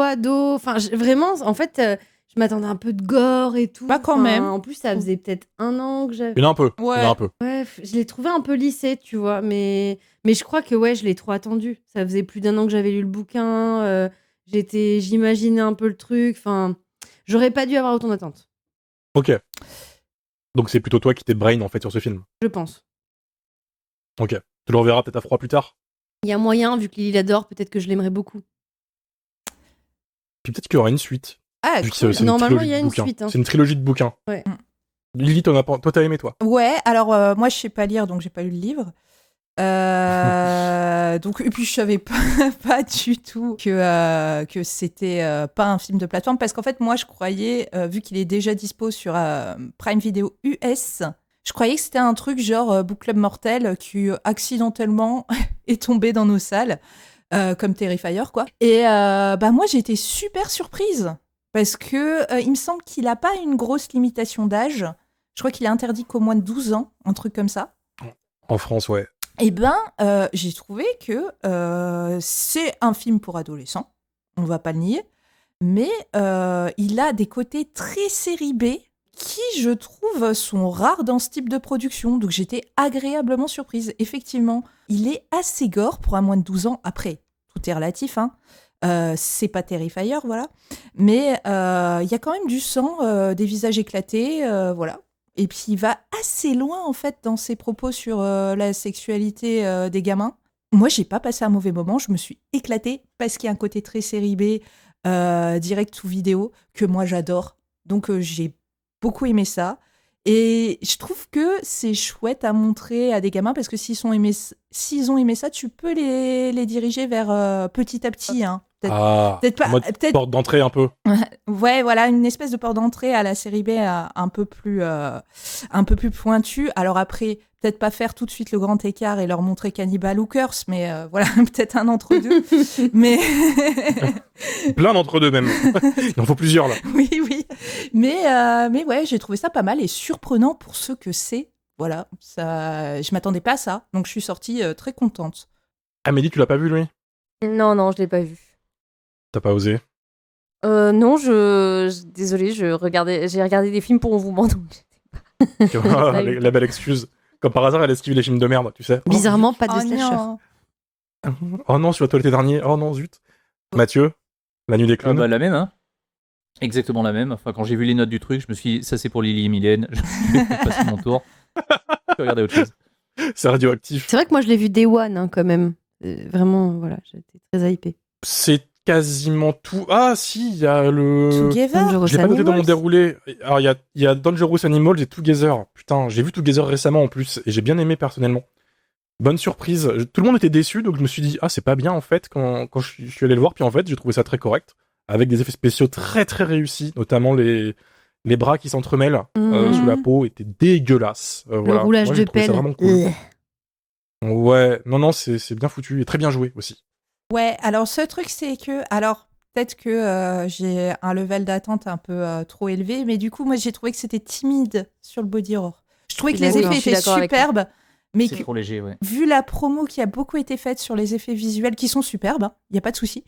ado. Enfin, vraiment, en fait, je m'attendais à un peu de gore et tout. Bah, quand Enfin, même. En plus, ça faisait peut-être 1 an que j'avais. Il y en a un peu, il y en Ouais. a un peu. Ouais, je l'ai trouvé un peu lissé, tu vois. Mais je crois que je l'ai trop attendu. Ça faisait plus d'1 an que j'avais lu le bouquin. J'imaginais un peu le truc. Enfin, j'aurais pas dû avoir autant d'attentes, Ok. Donc c'est plutôt toi qui t'es brain, en fait, sur ce film. je pense. Ok. Tu le reverras peut-être à froid plus tard. Il y a moyen, vu que Lily l'adore, peut-être que je l'aimerais beaucoup. Puis peut-être qu'il y aura une suite. Ah, Vu que cool. c'est une Normalement, trilogie il y a de une bouquins. suite, hein. C'est une trilogie de bouquins. Ouais. Lily, toi, t'as aimé, toi? Ouais, alors moi je sais pas lire donc j'ai pas lu le livre. Donc et puis je savais pas du tout que c'était pas un film de plateforme parce qu'en fait moi je croyais vu qu'il est déjà dispo sur Prime Video US, je croyais que c'était un truc genre Book Club Mortel qui accidentellement est tombé dans nos salles comme Terrifier quoi. Et moi j'ai été super surprise parce que il me semble qu'il a pas une grosse limitation d'âge. Je crois qu'il est interdit qu'au moins de 12 ans, un truc comme ça. En France, ouais. Eh j'ai trouvé que c'est un film pour adolescents, on va pas le nier, mais il a des côtés très série B qui, je trouve, sont rares dans ce type de production. Donc j'étais agréablement surprise. Effectivement, il est assez gore pour un moins de 12 ans. Après, tout est relatif, hein. C'est pas Terrifier, voilà. Mais il y a quand même du sang, des visages éclatés, voilà. Et puis il va assez loin en fait dans ses propos sur la sexualité des gamins. Moi, j'ai pas passé un mauvais moment, je me suis éclatée parce qu'il y a un côté très série B, direct ou vidéo que moi j'adore. Donc j'ai beaucoup aimé ça. Et je trouve que c'est chouette à montrer à des gamins parce que s'ils ont aimé ça, tu peux les diriger vers petit à petit. Hein. Peut-être pas. En mode porte d'entrée un peu. Ouais, voilà, une espèce de porte d'entrée à la série B un peu plus pointue. Alors après, peut-être pas faire tout de suite le grand écart et leur montrer Cannibal ou Curse, mais voilà, peut-être un entre-deux. Mais Plein d'entre-deux même. Il en faut plusieurs là. oui. Mais ouais, j'ai trouvé ça pas mal et surprenant pour ce que c'est. Voilà, ça, je m'attendais pas à ça, donc je suis sortie très contente. Amélie, tu l'as pas vu, lui? Non, je l'ai pas vu. T'as pas osé? Non, désolée, j'ai regardé des films pour vous mentir. Tu vois, la belle excuse. Comme par hasard, elle esquive les films de merde, tu sais. Bizarrement, pas de Oh slasher. non. Oh non, je suis à toi l'été dernier. Oh non, zut. Mathieu, La Nuit des Clowns. La même, hein. Exactement la même. Enfin, quand j'ai vu les notes du truc, je me suis dit, ça c'est pour Lily et Mylène. Je vais passer mon tour. Je vais regarder autre chose. C'est radioactif. C'est vrai que moi, je l'ai vu Day One, hein, quand même. Vraiment, voilà, j'étais très hypée. C'est quasiment tout. Ah si, il y a le... Together. Je l'ai pas noté dans mon déroulé. Alors, il y a Dangerous Animals et Together. Putain, j'ai vu Together récemment en plus, et j'ai bien aimé personnellement. Bonne surprise. Tout le monde était déçu, donc je me suis dit, ah, c'est pas bien en fait, quand je suis allé le voir, puis en fait, j'ai trouvé ça très correct, avec des effets spéciaux très très réussis, notamment les bras qui s'entremêlent sous la peau étaient dégueulasses. Voilà. roulage Moi, de j'ai trouvé ça pelle. vraiment cool. Ouais, non, c'est bien foutu et très bien joué aussi. Ouais, alors ce truc, c'est que... Alors, peut-être que j'ai un level d'attente un peu trop élevé, mais du coup, moi, j'ai trouvé que c'était timide sur le body horror. Je trouvais que les D'accord, effets je suis étaient d'accord avec toi. superbes, mais C'est que, trop léger, ouais. vu la promo qui a beaucoup été faite sur les effets visuels, qui sont superbes, il n'y a pas de souci,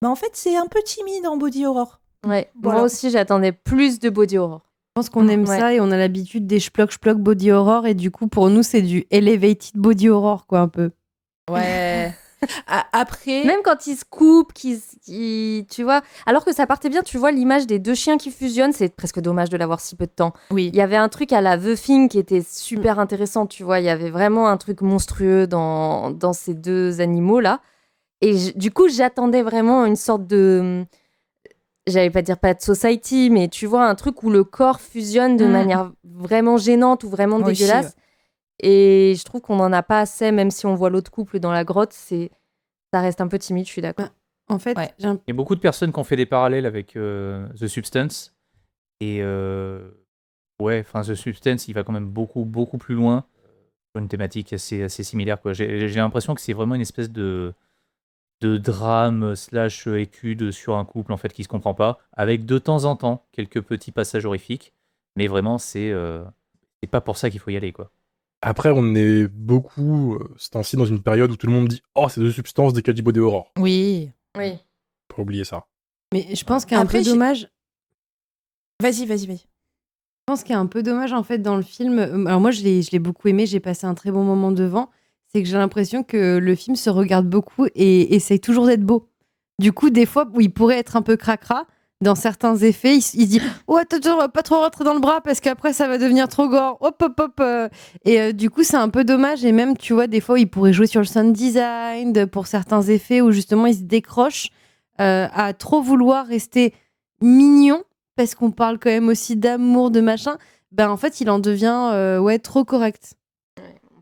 en fait, c'est un peu timide en body horror. Ouais, Voilà. moi aussi, j'attendais plus de body horror. Je pense qu'on aime Ouais. ça et on a l'habitude des shplock body horror et du coup pour nous c'est du elevated body horror quoi un peu. Ouais. Après... Même quand ils se coupent, tu vois. Alors que ça partait bien, tu vois l'image des deux chiens qui fusionnent, c'est presque dommage de l'avoir si peu de temps. Oui. Il y avait un truc à la The Thing qui était super intéressant, tu vois. Il y avait vraiment un truc monstrueux dans ces deux animaux-là. Et du coup, j'attendais vraiment une sorte de... J'allais pas dire pas de society, mais tu vois, un truc où le corps fusionne de manière vraiment gênante ou vraiment Moi aussi, dégueulasse. Et je trouve qu'on n'en a pas assez, même si on voit l'autre couple dans la grotte, c'est ça reste un peu timide, je suis d'accord. En fait, Ouais. Il y a beaucoup de personnes qui ont fait des parallèles avec The Substance. Et ouais, enfin, The Substance, il va quand même beaucoup, beaucoup plus loin sur une thématique assez similaire, quoi. J'ai l'impression que c'est vraiment une espèce de drame / étude sur un couple en fait qui se comprend pas, avec de temps en temps quelques petits passages horrifiques, mais vraiment c'est pas pour ça qu'il faut y aller, quoi. Après, on est beaucoup, ce temps-ci, dans une période où tout le monde dit « Oh, c'est de substance dès qu'il y a du body horror Oui. Oui. ». Faut oublier ça. mais je pense qu'il y a un Après, peu dommage. Vas-y. Je pense qu'il y a un peu dommage en fait dans le film. Alors moi, je l'ai beaucoup aimé. J'ai passé un très bon moment devant. C'est que j'ai l'impression que le film se regarde beaucoup et essaye toujours d'être beau. Du coup, des fois où il pourrait être un peu cracra dans certains effets, il se dit oh attention, on va pas trop rentrer dans le bras parce qu'après ça va devenir trop gore. Hop hop hop. Et du coup, c'est un peu dommage. Et même, tu vois, des fois, il pourrait jouer sur le sound design pour certains effets où justement il se décroche à trop vouloir rester mignon parce qu'on parle quand même aussi d'amour, de machin. Ben en fait, il en devient trop correct.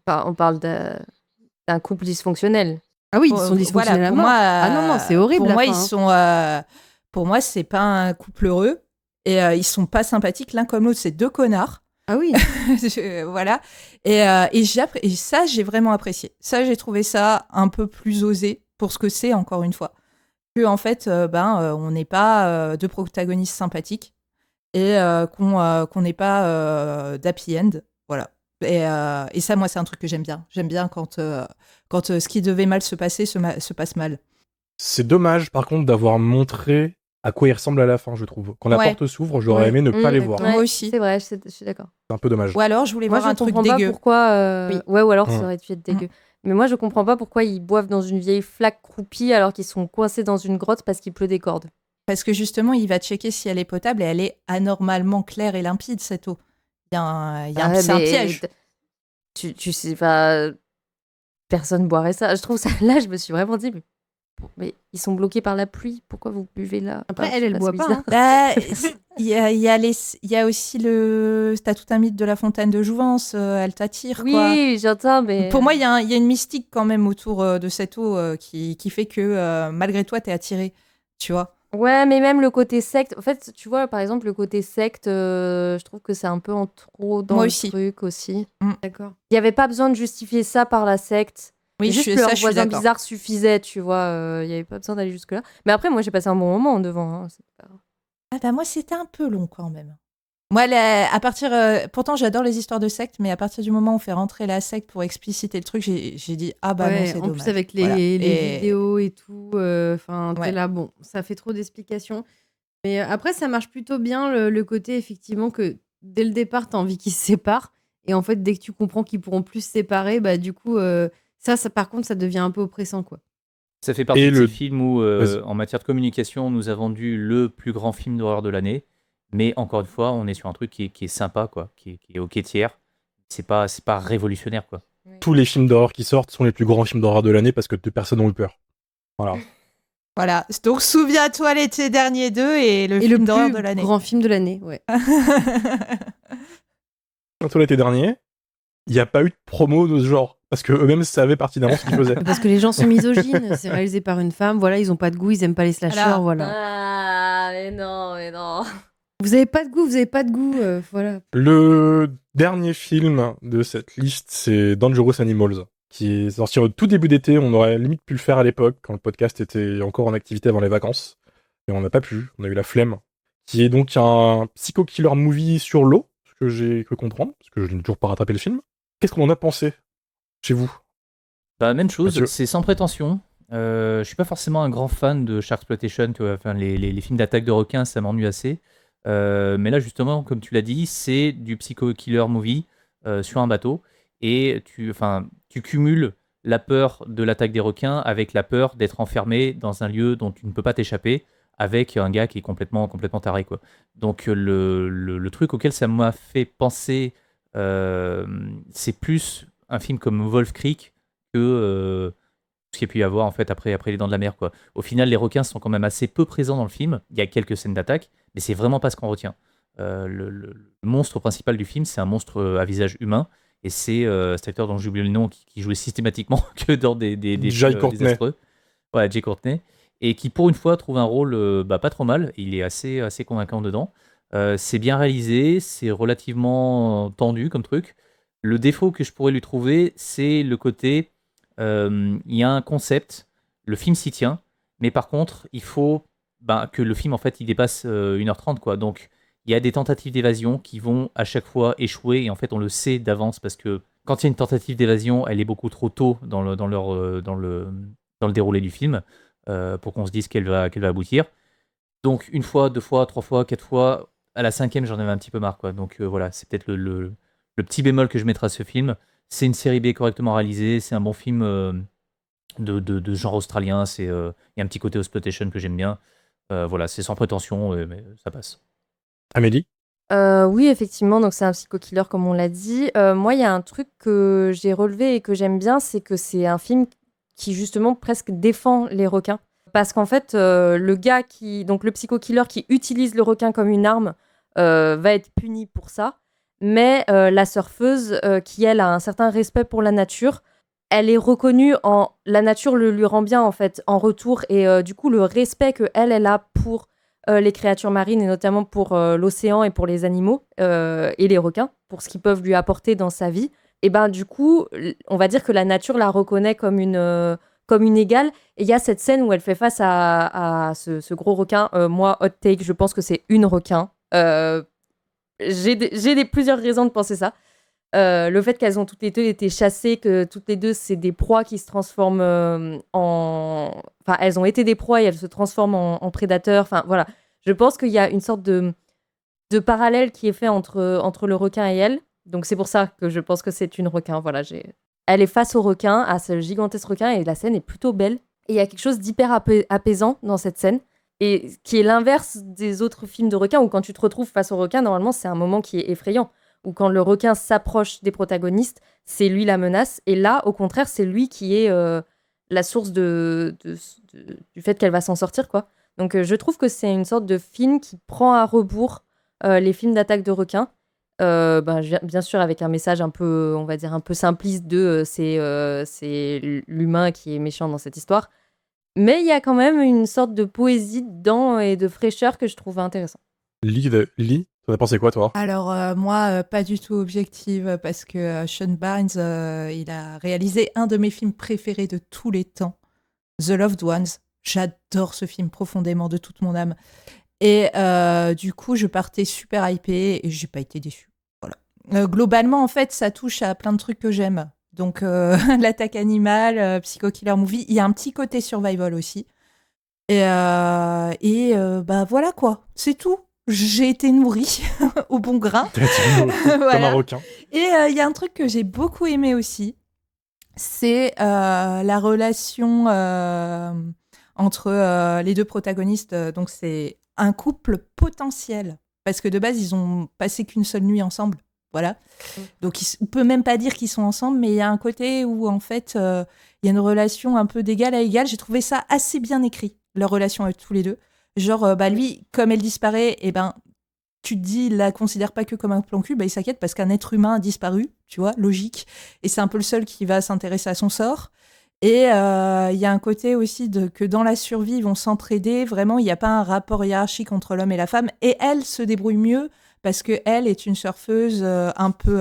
On parle d'un couple dysfonctionnel. Ah oui, ils sont dysfonctionnels à pour mort. moi, Ah non, c'est horrible. Pour la moi, fin, ils hein. sont. Pour moi, c'est pas un couple heureux et ils sont pas sympathiques l'un comme l'autre. C'est deux connards. Ah oui. Voilà. Et ça, j'ai vraiment apprécié. Ça, j'ai trouvé ça un peu plus osé pour ce que c'est, encore une fois. Que en fait, on n'est pas deux protagonistes sympathiques et qu'on n'est pas d'happy end. Voilà. Et ça, moi, c'est un truc que j'aime bien. J'aime bien quand ce qui devait mal se passer se passe mal. C'est dommage, par contre, d'avoir montré à quoi il ressemble à la fin, je trouve. Quand la Ouais. porte s'ouvre, j'aurais aimé ne pas les voir. Moi aussi. C'est vrai, je suis d'accord. C'est un peu dommage. Ou alors, je voulais Moi, voir je un truc comprends pas dégueu. pourquoi. Oui. Ouais, ou alors ça Mm. aurait dû être dégueu. Mais moi, je comprends pas pourquoi ils boivent dans une vieille flaque croupie alors qu'ils sont coincés dans une grotte parce qu'il pleut des cordes. Parce que justement, il va checker si elle est potable et elle est anormalement claire et limpide, cette eau. C'est un piège. Tu sais pas. Personne boirait ça. Je trouve ça. Là, je me suis vraiment dit, mais ils sont bloqués par la pluie. Pourquoi vous buvez là? Après, Enfin, je sais elle boit c'est pas, bizarre. hein. Il y a aussi t'as tout un mythe de la fontaine de Jouvence, elle t'attire, quoi. Oui, j'entends, mais. Pour moi, il y a une mystique quand même autour de cette eau qui fait que malgré toi, t'es attiré, tu vois. Ouais, mais même le côté secte. En fait, tu vois, par exemple, le côté secte, je trouve que c'est un peu en trop dans Moi le aussi. truc aussi. D'accord. Il n'y avait pas besoin de justifier ça par la secte. Oui, Juste leur voisin bizarre suffisait, tu vois. Il n'y avait pas besoin d'aller jusque-là. Mais après, moi, j'ai passé un bon moment en devant. Hein, c'est pas... Ah bah moi, c'était un peu long quand même. Moi, pourtant, j'adore les histoires de sectes, mais à partir du moment où on fait rentrer la secte pour expliciter le truc, j'ai dit ah bah non, Ouais, c'est en dommage. plus avec les, Voilà. les Et- vidéos et tout, enfin t'es Ouais. là, bon, ça fait trop d'explications. Mais après, ça marche plutôt bien le côté effectivement que dès le départ, t'as envie qu'ils se séparent. Et en fait, dès que tu comprends qu'ils pourront plus se séparer, bah du coup, ça par contre, ça devient un peu oppressant, quoi. Ça fait partie Et de le- ces films où, Vas-y. en matière de communication, on nous a vendu le plus grand film d'horreur de l'année. Mais encore une fois, on est sur un truc qui est sympa, quoi, qui est ok tiers. C'est pas révolutionnaire, quoi. Tous les films d'horreur qui sortent sont les plus grands films d'horreur de l'année parce que deux personnes ont eu peur. Voilà. Voilà. Donc, souviens-toi l'été dernier 2 et le Et film le d'horreur plus de l'année. grand film de l'année, ouais. Surtout l'été dernier, il n'y a pas eu de promo de ce genre. Parce que eux-mêmes savaient partie d'avance ce qu'ils faisaient. Parce que les gens sont misogynes, c'est réalisé par une femme, voilà, ils ont pas de goût, ils aiment pas les slashers, voilà. Ah, mais non. Vous avez pas de goût, voilà. Le dernier film de cette liste, c'est Dangerous Animals, qui est sorti au tout début d'été. On aurait limite pu le faire à l'époque, quand le podcast était encore en activité avant les vacances. Mais on n'a pas pu, on a eu la flemme. Qui est donc un psycho-killer movie sur l'eau, ce que j'ai cru comprendre, parce que je n'ai toujours pas rattrapé le film. Qu'est-ce qu'on en a pensé chez vous? Bah, même chose, Mathieu. c'est sans prétention. Je suis pas forcément un grand fan de Sharksploitation, enfin, les films d'attaque de requins, ça m'ennuie assez. Mais là, justement, comme tu l'as dit, c'est du psycho-killer movie sur un bateau. Et tu cumules la peur de l'attaque des requins avec la peur d'être enfermé dans un lieu dont tu ne peux pas t'échapper, avec un gars qui est complètement taré, quoi. Donc le truc auquel ça m'a fait penser, c'est plus un film comme Wolf Creek que ce qu'il y a pu y avoir en fait après Les Dents de la Mer, quoi. Au final, les requins sont quand même assez peu présents dans le film. Il y a quelques scènes d'attaque, mais c'est vraiment pas ce qu'on retient. Le monstre principal du film, c'est un monstre à visage humain, et c'est cet acteur dont j'ai oublié le nom qui jouait systématiquement que dans des Jai films Courtney. désastreux. Ouais, Jay Courtney, et qui pour une fois trouve un rôle pas trop mal. Il est assez convaincant dedans. C'est bien réalisé, c'est relativement tendu comme truc. Le défaut que je pourrais lui trouver, c'est le côté, il y a un concept, le film s'y tient, mais par contre, il faut que le film en fait il dépasse 1h30 quoi. Donc il y a des tentatives d'évasion qui vont à chaque fois échouer, et en fait on le sait d'avance parce que quand il y a une tentative d'évasion, elle est beaucoup trop tôt dans le déroulé du film pour qu'on se dise qu'elle va aboutir. Donc une fois, deux fois, trois fois, quatre fois, à la cinquième j'en avais un petit peu marre quoi. Donc voilà, c'est peut-être le petit bémol que je mettrai à ce film. C'est une série B correctement réalisée, c'est un bon film de genre australien, il y a un petit côté exploitation que j'aime bien. Voilà, c'est sans prétention, mais ça passe. Amélie? Oui, effectivement, donc c'est un psycho-killer comme on l'a dit. Moi, il y a un truc que j'ai relevé et que j'aime bien, c'est que c'est un film qui justement presque défend les requins. Parce qu'en fait, donc le psycho-killer qui utilise le requin comme une arme va être puni pour ça. Mais la surfeuse, qui elle a un certain respect pour la nature, elle est reconnue la nature lui rend bien en fait en retour, et du coup le respect que elle a pour les créatures marines, et notamment pour l'océan et pour les animaux et les requins, pour ce qu'ils peuvent lui apporter dans sa vie, et ben du coup, on va dire que la nature la reconnaît comme une égale. Et il y a cette scène où elle fait face à ce gros requin. Moi, hot take, je pense que c'est une requin. J'ai plusieurs raisons de penser ça. Le fait qu'elles ont toutes les deux été chassées, que toutes les deux, c'est des proies qui se transforment Enfin, elles ont été des proies et elles se transforment en prédateurs. Enfin, voilà. Je pense qu'il y a une sorte de parallèle qui est fait entre le requin et elle. Donc, c'est pour ça que je pense que c'est une requin. Voilà, elle est face au requin, à ce gigantesque requin, et la scène est plutôt belle. Et il y a quelque chose d'hyper apaisant dans cette scène, et qui est l'inverse des autres films de requins, où quand tu te retrouves face au requin, normalement, c'est un moment qui est effrayant. Ou quand le requin s'approche des protagonistes, c'est lui la menace. Et là, au contraire, c'est lui qui est la source du fait qu'elle va s'en sortir, quoi. Donc, je trouve que c'est une sorte de film qui prend à rebours les films d'attaque de requins. Bien sûr, avec un message un peu, on va dire, un peu simpliste c'est l'humain qui est méchant dans cette histoire. Mais il y a quand même une sorte de poésie dedans et de fraîcheur que je trouve intéressant. Lily, t'en as pensé quoi, toi? Alors, moi, pas du tout objective, parce que Sean Barnes, il a réalisé un de mes films préférés de tous les temps, The Loved Ones. J'adore ce film profondément de toute mon âme. Et du coup, je partais super hypée et j'ai pas été déçue. Voilà. Globalement, en fait, ça touche à plein de trucs que j'aime. Donc, l'attaque animale, Psycho Killer Movie. Il y a un petit côté survival aussi. Et voilà quoi, c'est tout. J'ai été nourrie au bon grain. Comme un requin. Et il y a un truc que j'ai beaucoup aimé aussi, c'est la relation entre les deux protagonistes. Donc c'est un couple potentiel, parce que de base ils ont passé qu'une seule nuit ensemble. Voilà. Donc on peut même pas dire qu'ils sont ensemble, mais il y a un côté où en fait il y a une relation un peu d'égal à égal. J'ai trouvé ça assez bien écrit, leur relation avec tous les deux. Genre, lui, comme elle disparaît, tu te dis, il la considère pas que comme un plan cul, il s'inquiète parce qu'un être humain a disparu, tu vois, logique. Et c'est un peu le seul qui va s'intéresser à son sort. Et il y a un côté aussi que dans la survie, ils vont s'entraider. Vraiment, il n'y a pas un rapport hiérarchique entre l'homme et la femme. Et elle se débrouille mieux parce qu'elle est une surfeuse un peu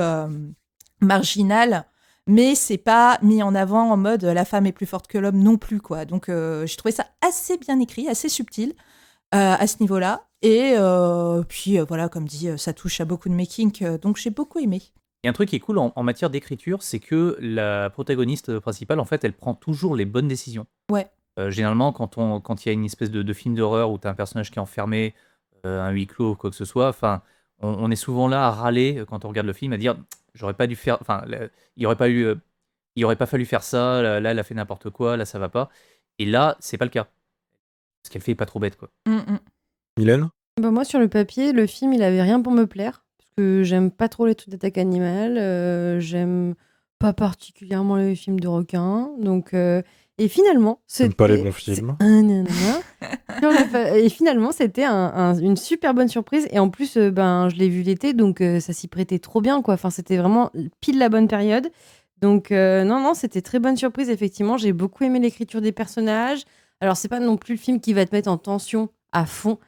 marginale. Mais c'est pas mis en avant en mode la femme est plus forte que l'homme non plus, quoi. Donc, j'ai trouvé ça assez bien écrit, assez subtil à ce niveau-là. Et puis, voilà, comme dit, ça touche à beaucoup de making, donc j'ai beaucoup aimé. Il y a un truc qui est cool en matière d'écriture, c'est que la protagoniste principale, en fait, elle prend toujours les bonnes décisions. Ouais. Généralement, quand il y a une espèce de film d'horreur où tu as un personnage qui est enfermé, un huis clos ou quoi que ce soit, on est souvent là à râler quand on regarde le film, à dire j'aurais pas dû faire, il aurait pas fallu faire ça, là elle a fait n'importe quoi, là ça va pas. Et là, c'est pas le cas. Ce qu'elle fait est pas trop bête, quoi. Mylène? Moi, sur le papier, le film, il avait rien pour me plaire. Parce que j'aime pas trop les trucs d'attaque animale. J'aime pas particulièrement les films de requins. Donc, et finalement, J'aime pas les bons films. Et finalement, c'était une super bonne surprise. Et en plus, je l'ai vu l'été, donc ça s'y prêtait trop bien, quoi. Enfin, c'était vraiment pile la bonne période. Donc, non, c'était très bonne surprise, effectivement. J'ai beaucoup aimé l'écriture des personnages. Alors, c'est pas non plus le film qui va te mettre en tension à fond.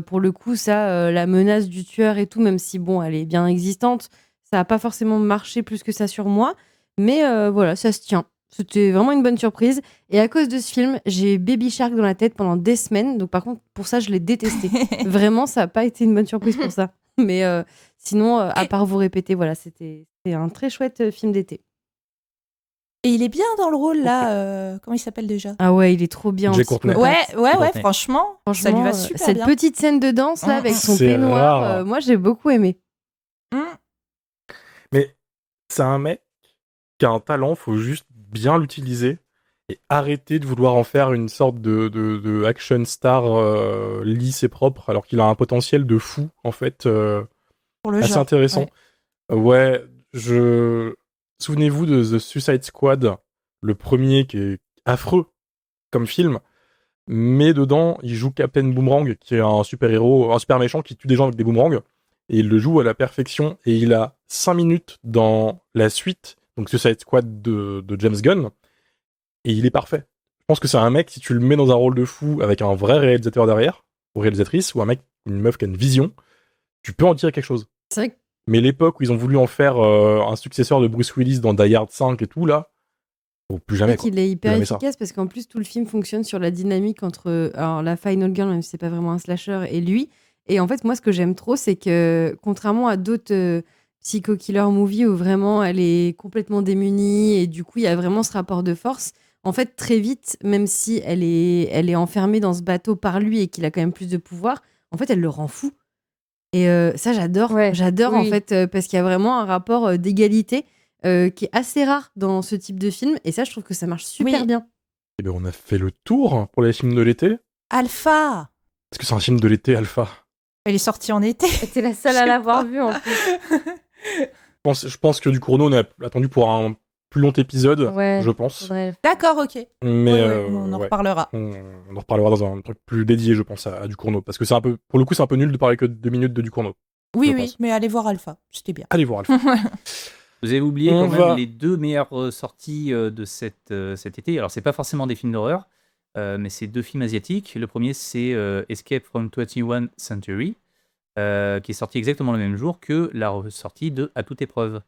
Pour le coup, ça, la menace du tueur et tout, même si, bon, elle est bien existante, ça n'a pas forcément marché plus que ça sur moi. Mais voilà, ça se tient. C'était vraiment une bonne surprise. Et à cause de ce film, j'ai Baby Shark dans la tête pendant des semaines. Donc, par contre, pour ça, je l'ai détesté. Vraiment, ça n'a pas été une bonne surprise pour ça. Mais sinon, à part vous répéter, voilà, c'était un très chouette film d'été. Et il est bien dans le rôle, là. Comment il s'appelle déjà? Ah ouais, il est trop bien. Jay Courtney. Ouais, franchement, ça lui va super cette bien. petite scène de danse, là, avec son C'est peignoir, rare. moi, j'ai beaucoup aimé. Mais c'est un mec qui a un talent, faut juste bien l'utiliser et arrêter de vouloir en faire une sorte de action star lisse et propre, alors qu'il a un potentiel de fou, en fait, Pour le assez genre. intéressant. Ouais, souvenez-vous de The Suicide Squad, le premier qui est affreux comme film, mais dedans, il joue Captain Boomerang, qui est un super-héros, un super méchant qui tue des gens avec des boomerangs, et il le joue à la perfection, et il a 5 minutes dans la suite, donc Suicide Squad de James Gunn, et il est parfait. Je pense que c'est un mec, si tu le mets dans un rôle de fou avec un vrai réalisateur derrière, ou réalisatrice, ou un mec, une meuf qui a une vision, tu peux en tirer quelque chose. C'est vrai que Mais l'époque où ils ont voulu en faire un successeur de Bruce Willis dans Die Hard 5 et tout, là, faut plus jamais. il est hyper Jamais ça. efficace parce qu'en plus, tout le film fonctionne sur la dynamique entre la Final Girl, même si c'est pas vraiment un slasher, et lui. Et en fait, moi, ce que j'aime trop, c'est que contrairement à d'autres psycho-killer movies où vraiment elle est complètement démunie et du coup, il y a vraiment ce rapport de force. En fait, très vite, même si elle est enfermée dans ce bateau par lui et qu'il a quand même plus de pouvoir, en fait, elle le rend fou. Et ça, j'adore. Ouais, J'adore, en oui. fait, parce qu'il y a vraiment un rapport d'égalité qui est assez rare dans ce type de film. Et ça, je trouve que ça marche super Oui. bien. Eh ben, on a fait le tour pour les films de l'été. Alpha. Est-ce que c'est un film de l'été, Alpha? Elle est sortie en été. T'es la seule à l'avoir vu en plus. Je pense que du Cournot, on a attendu pour un plus long épisode, Ouais, je pense. faudrait- D'accord, ok. Mais Ouais, on en ouais. reparlera. On en reparlera dans un truc plus dédié, je pense, à du Cournot. Parce que c'est un peu, pour le coup, c'est un peu nul de parler que 2 minutes de du Cournot. Oui, je oui, pense. mais allez voir Alpha. C'était bien. Allez voir Alpha. Vous avez oublié On quand va- même les deux meilleures sorties de cet été. Alors, c'est pas forcément des films d'horreur, mais c'est deux films asiatiques. Le premier, c'est Escape from 21 Century, qui est sorti exactement le même jour que la sortie de À toute épreuve.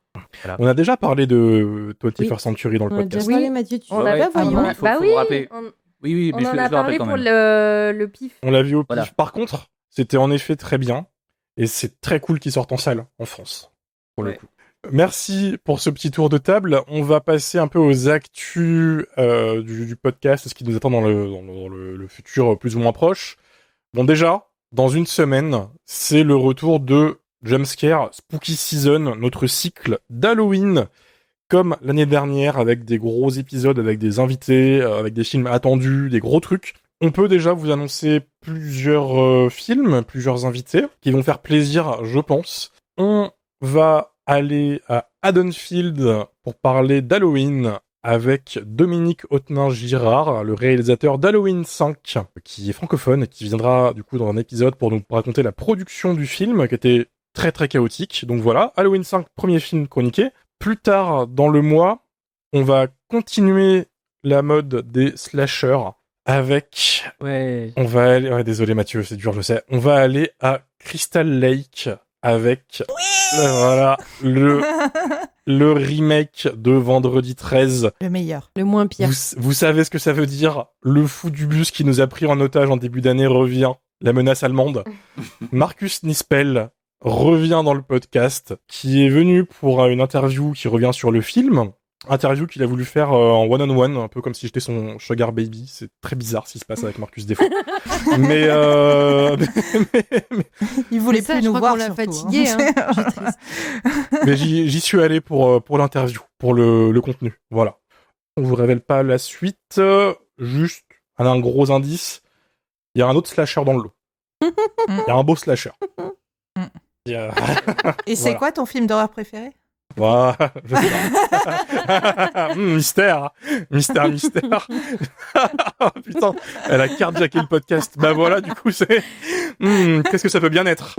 Voilà. On a déjà parlé de 21st Oui. Century dans le On a podcast. déjà parlé, Mathieu, tu On Ouais, a ouais. pas voyons. Ah, il faut oui, vous rappeler. on, Oui, on mais en je a le parlé rappelle quand pour même. le pif. On l'a vu au pif. Voilà. Par contre, c'était en effet très bien. Et c'est très cool qu'il sorte en salle, en France, pour le Ouais. coup. Merci pour ce petit tour de table. On va passer un peu aux actus du podcast, ce qui nous attend dans le futur plus ou moins proche. Bon, déjà, dans une semaine, c'est le retour de Jumpscare Spooky Season, notre cycle d'Halloween, comme l'année dernière, avec des gros épisodes, avec des invités, avec des films attendus, des gros trucs. On peut déjà vous annoncer plusieurs films, plusieurs invités, qui vont faire plaisir, je pense. On va aller à Haddonfield pour parler d'Halloween avec Dominique Hautenin-Girard, le réalisateur d'Halloween 5, qui est francophone et qui viendra du coup dans un épisode pour nous raconter la production du film, qui était très très chaotique. Donc voilà, Halloween 5, premier film chroniqué. Plus tard dans le mois, on va continuer la mode des slashers avec... Ouais. On va aller... Ouais, désolé Mathieu, c'est dur, je sais. On va aller à Crystal Lake avec... Voilà, le remake de Vendredi 13. Le meilleur. Le moins pire. Vous savez ce que ça veut dire? Le fou du bus qui nous a pris en otage en début d'année revient. La menace allemande. Marcus Nispel revient dans le podcast, qui est venu pour une interview qui revient sur le film. Interview qu'il a voulu faire en one-on-one, un peu comme si j'étais son sugar baby. C'est très bizarre ce qui se passe avec Marcus des fois. mais, Il voulait Ça, plus je nous crois voir. qu'on l'a surtout, fatigué, hein. hein. Je suis triste. mais j'y suis allé pour l'interview, pour le contenu. Voilà. On vous révèle pas la suite. Juste un gros indice. Il y a un autre slasher dans le lot. Il y a un beau slasher. Il y a- Et c'est Voilà. quoi ton film d'horreur préféré? Voilà, je sais pas. Mystère. Putain, elle a carjacké le podcast. Bah voilà, du coup, c'est... qu'est-ce que ça peut bien être?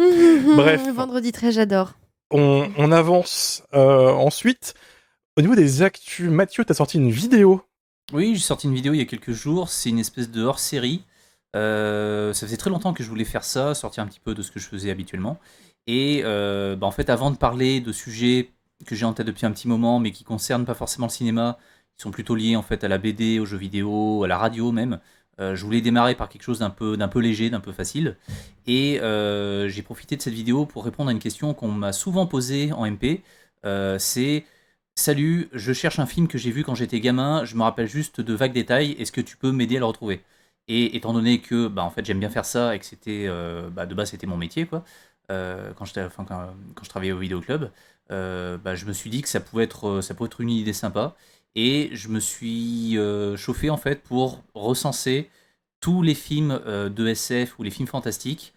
Bref. Vendredi 13, j'adore. On avance ensuite. Au niveau des actus, Mathieu, t'as sorti une vidéo Oui, j'ai sorti une vidéo il y a quelques jours, c'est une espèce de hors-série. Ça faisait très longtemps que je voulais faire ça, sortir un petit peu de ce que je faisais habituellement. Et en fait, avant de parler de sujets que j'ai en tête depuis un petit moment, mais qui concernent pas forcément le cinéma, qui sont plutôt liés en fait à la BD, aux jeux vidéo, à la radio même, je voulais démarrer par quelque chose d'un peu léger, d'un peu facile. Et j'ai profité de cette vidéo pour répondre à une question qu'on m'a souvent posée en MP. C'est Salut, je cherche un film que j'ai vu quand j'étais gamin, je me rappelle juste de vagues détails, est-ce que tu peux m'aider à le retrouver? Et étant donné que en fait j'aime bien faire ça et que c'était de base c'était mon métier quoi, quand je travaillais au vidéoclub, je me suis dit que ça pouvait être une idée sympa et je me suis chauffé en fait pour recenser tous les films de SF ou les films fantastiques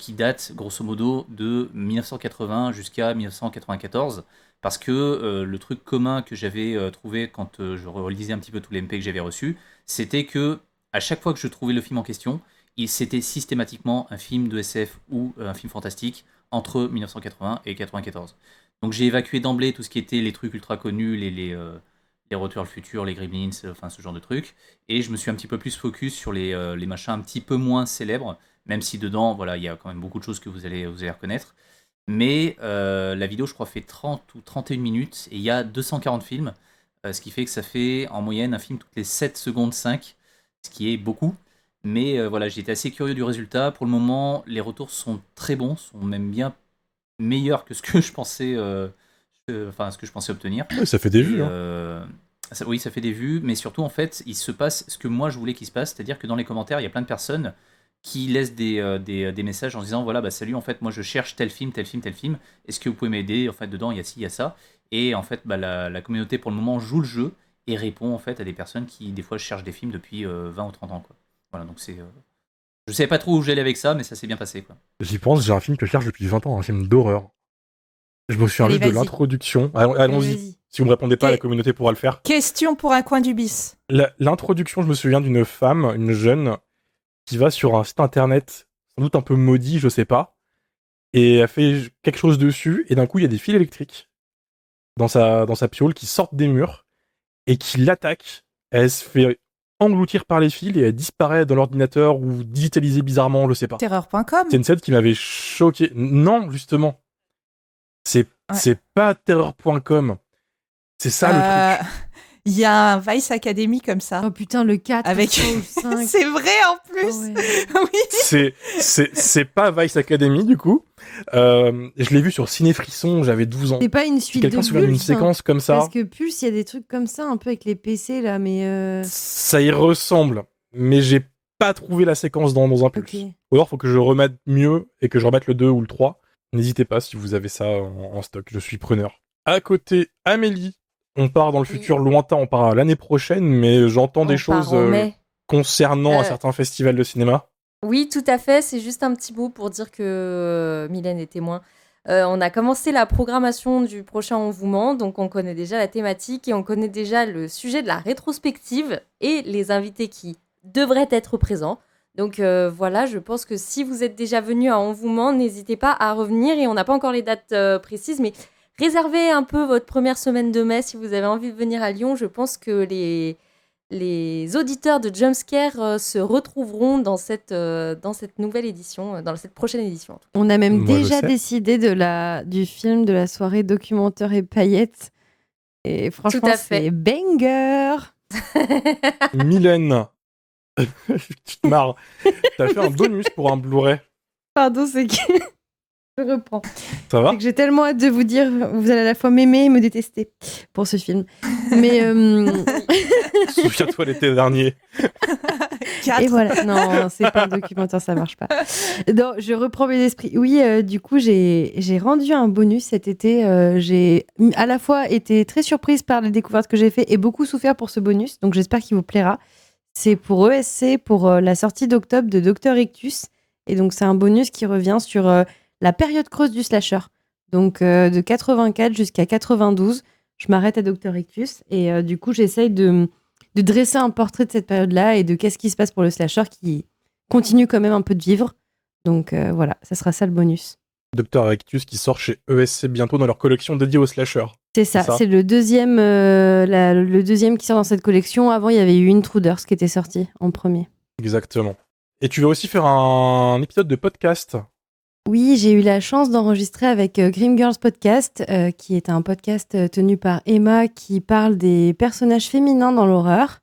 qui datent grosso modo de 1980 jusqu'à 1994 parce que le truc commun que j'avais trouvé quand je relisais un petit peu tous les MP que j'avais reçus, c'était que à chaque fois que je trouvais le film en question, c'était systématiquement un film de SF ou un film fantastique entre 1980 et 94. Donc j'ai évacué d'emblée tout ce qui était les trucs ultra connus, les Retours vers le futur, les Gremlins, enfin ce genre de trucs, et je me suis un petit peu plus focus sur les machins un petit peu moins célèbres, même si dedans, voilà, il y a quand même beaucoup de choses que vous allez reconnaître. Mais la vidéo, je crois, fait 30 ou 31 minutes et il y a 240 films, ce qui fait que ça fait en moyenne un film toutes les 7 secondes 5, ce qui est beaucoup. Mais voilà, j'ai été assez curieux du résultat. Pour le moment, les retours sont très bons, sont même bien meilleurs que ce que je pensais, ce que je pensais obtenir. Ouais, ça fait des Et, vues. Hein. oui, ça fait des vues, mais surtout, en fait, il se passe ce que moi je voulais qu'il se passe, c'est-à-dire que dans les commentaires, il y a plein de personnes qui laissent des messages en disant voilà, salut, en fait, moi je cherche tel film, tel film, tel film, est-ce que vous pouvez m'aider? En fait, dedans, il y a ci, il y a ça. Et en fait, la communauté, pour le moment, joue le jeu et répond en fait à des personnes qui, des fois, cherchent des films depuis 20 ou 30 ans. Quoi. Voilà, donc c'est. Je savais pas trop où j'allais avec ça, mais ça s'est bien passé. Quoi. J'y pense, j'ai un film que je cherche depuis 20 ans, un film d'horreur. Je me souviens Allez, juste de vas-y. l'introduction. Allez, Allons-y. vas-y. Si vous me répondez pas, Ok. la communauté pourra le faire. Question pour un coin du bis. L'introduction, je me souviens d'une femme, une jeune, qui va sur un site internet, sans doute un peu maudit, je sais pas, et elle fait quelque chose dessus, et d'un coup, il y a des fils électriques dans sa piole qui sortent des murs, et qui l'attaquent. Elle se fait engloutir par les fils, et elle disparaît dans l'ordinateur, ou digitalisée bizarrement, je sais pas. Terreur.com. C'est une scène qui m'avait choqué. Non, justement. C'est pas terreur.com. C'est ça le truc. Il y a un Vice Academy comme ça. Oh putain, le 4 Avec- ou le 5. C'est vrai en plus. Oh ouais. Oui. C'est pas Vice Academy, du coup. Je l'ai vu sur Ciné Frisson, j'avais 12 ans. C'est pas une Si suite quelqu'un de se souvient d'une Pulse, hein. séquence comme ça, Parce que Pulse, il y a des trucs comme ça, un peu avec les PC là, mais. ça y ressemble. Mais j'ai pas trouvé la séquence dans un Pulse. Ok. Ou alors, faut que je remette mieux et que je remette le 2 ou le 3. N'hésitez pas si vous avez ça en stock, je suis preneur. À côté, Amélie, on part dans le futur lointain, on part l'année prochaine, mais j'entends des On part choses en mai. concernant un certain festival de cinéma. Oui, tout à fait. C'est juste un petit mot pour dire que Mylène est témoin. On a commencé la programmation du prochain envouement, donc on connaît déjà la thématique et on connaît déjà le sujet de la rétrospective et les invités qui devraient être présents. Donc voilà, je pense que si vous êtes déjà venu à envouement, n'hésitez pas à revenir et on n'a pas encore les dates précises, mais réservez un peu votre première semaine de mai si vous avez envie de venir à Lyon. Je pense que les auditeurs de Jumpscare se retrouveront dans cette nouvelle édition, dans cette prochaine édition. En tout On a même Moi, je déjà sais. décidé du film de la soirée documentaire et paillettes. Et franchement, Tout à fait. c'est banger. cas. Mylène, tu te marres. T'as fait un bonus pour un Blu-ray. Pardon, c'est que. Je reprends. Ça va C'est que j'ai tellement hâte de vous dire, vous allez à la fois m'aimer et me détester pour ce film. Mais. Souviens-toi l'été dernier. Et voilà, non, c'est pas un documentaire, ça marche pas. Non, je reprends mes esprits. Oui, du coup, j'ai rendu un bonus cet été. J'ai à la fois été très surprise par les découvertes que j'ai fait et beaucoup souffert pour ce bonus, donc j'espère qu'il vous plaira. C'est pour ESC, pour la sortie d'octobre de Dr. Ictus. Et donc, c'est un bonus qui revient sur la période creuse du slasher. Donc, de 84 jusqu'à 92, je m'arrête à Dr. Ictus. Et du coup, j'essaye de dresser un portrait de cette période-là et de qu'est-ce qui se passe pour le slasher qui continue quand même un peu de vivre. Donc voilà, ça sera ça le bonus. Dr. Rectus qui sort chez ESC bientôt dans leur collection dédiée aux slashers. C'est ça, C'est ça. c'est le deuxième, le deuxième qui sort dans cette collection. Avant, il y avait eu Intruders qui était sorti en premier. Exactement. Et tu vas aussi faire un épisode de podcast. Oui, j'ai eu la chance d'enregistrer avec Grim Girls Podcast, qui est un podcast tenu par Emma qui parle des personnages féminins dans l'horreur.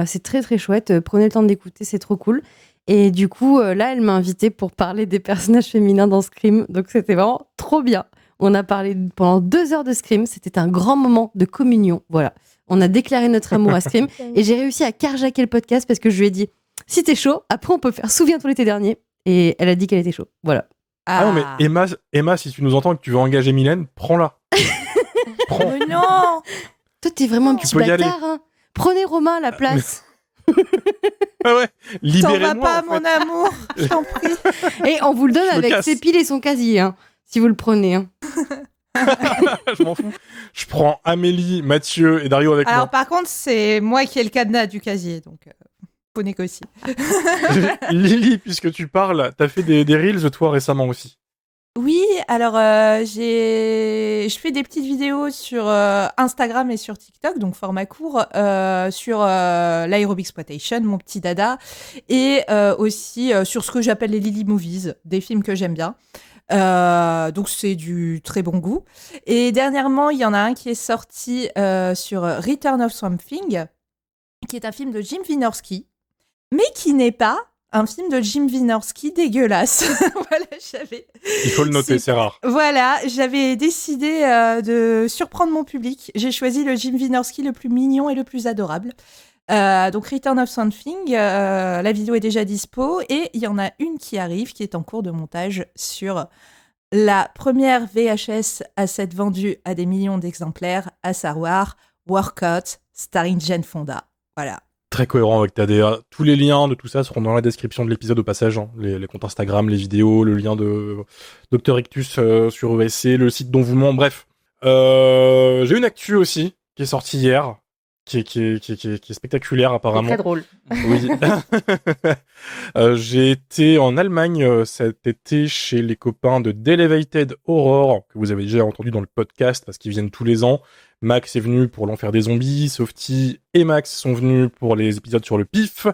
C'est très très chouette, prenez le temps d'écouter, c'est trop cool. Et du coup, là, elle m'a invitée pour parler des personnages féminins dans Scream, donc c'était vraiment trop bien. On a parlé pendant 2 heures de Scream, c'était un grand moment de communion, voilà. On a déclaré notre amour à Scream, et j'ai réussi à carjacker le podcast parce que je lui ai dit, si t'es chaud, après on peut faire Souviens-toi l'été dernier. Et elle a dit qu'elle était chaud, voilà. Ah non, mais Emma, si tu nous entends et que tu veux engager Mylène, prends-la. Prends. Mais non. Toi, t'es vraiment un petit peux y aller. bâtard, hein. Prenez Romain à la place. Ah ouais, T'en libérez-moi. vas pas, en fait. mon amour. Je t'en prie. Et on vous le donne Je me avec casse. ses piles et son casier, hein, si vous le prenez. Hein. Je m'en fous. Je prends Amélie, Mathieu et Dario avec Alors, par contre, c'est moi qui ai le cadenas du casier, donc faut négocier. moi. Lily, puisque tu parles, t'as fait des reels toi récemment aussi. Oui, alors je fais des petites vidéos sur Instagram et sur TikTok, donc format court, sur l'aerobic exploitation, mon petit dada, et aussi sur ce que j'appelle les Lily Movies, des films que j'aime bien. Donc c'est du très bon goût. Et dernièrement, il y en a un qui est sorti sur Return of Something, qui est un film de Jim Wynorski, mais qui n'est pas un film de Jim Wynorski dégueulasse. Voilà, Il faut le noter, c'est rare. Voilà, j'avais décidé de surprendre mon public. J'ai choisi le Jim Wynorski le plus mignon et le plus adorable. Donc Return of Something, la vidéo est déjà dispo et il y en a une qui arrive, qui est en cours de montage sur la première VHS à s'être vendue à des millions d'exemplaires, à savoir Workout, starring Jane Fonda. Voilà. Très cohérent avec ta DA. Tous les liens de tout ça seront dans la description de l'épisode au passage. Hein. Les comptes Instagram, les vidéos, le lien de Dr Ictus sur ESC, le site dont vous ment. Bref. J'ai une actu aussi qui est sortie hier, qui est spectaculaire C'est apparemment. très drôle. Oui. J'ai été en Allemagne cet été chez les copains de Delevated Horror, que vous avez déjà entendu dans le podcast parce qu'ils viennent tous les ans. Max est venu pour l'enfer des zombies, Softy et Max sont venus pour les épisodes sur le pif.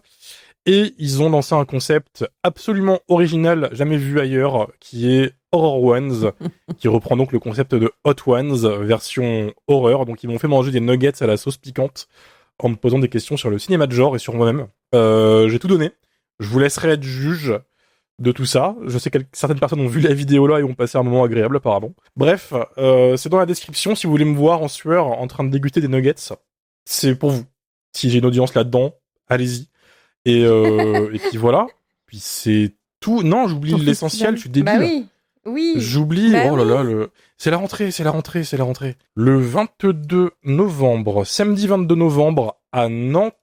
Et ils ont lancé un concept absolument original, jamais vu ailleurs, qui est Horror Ones, qui reprend donc le concept de Hot Ones, version horreur. Donc ils m'ont fait manger des nuggets à la sauce piquante en me posant des questions sur le cinéma de genre et sur moi-même. J'ai tout donné. Je vous laisserai être juge de tout ça. Je sais que certaines personnes ont vu la vidéo là et ont passé un moment agréable apparemment. Bref, c'est dans la description si vous voulez me voir en sueur en train de déguster des nuggets. C'est pour vous. Si j'ai une audience là-dedans, allez-y. Et puis voilà. Puis c'est tout. Non, j'oublie Ton l'essentiel, festival. je suis débile. Bah oui. Oui. J'oublie, Bah oh là là, c'est la rentrée. Le 22 novembre, samedi 22 novembre, à Nantes,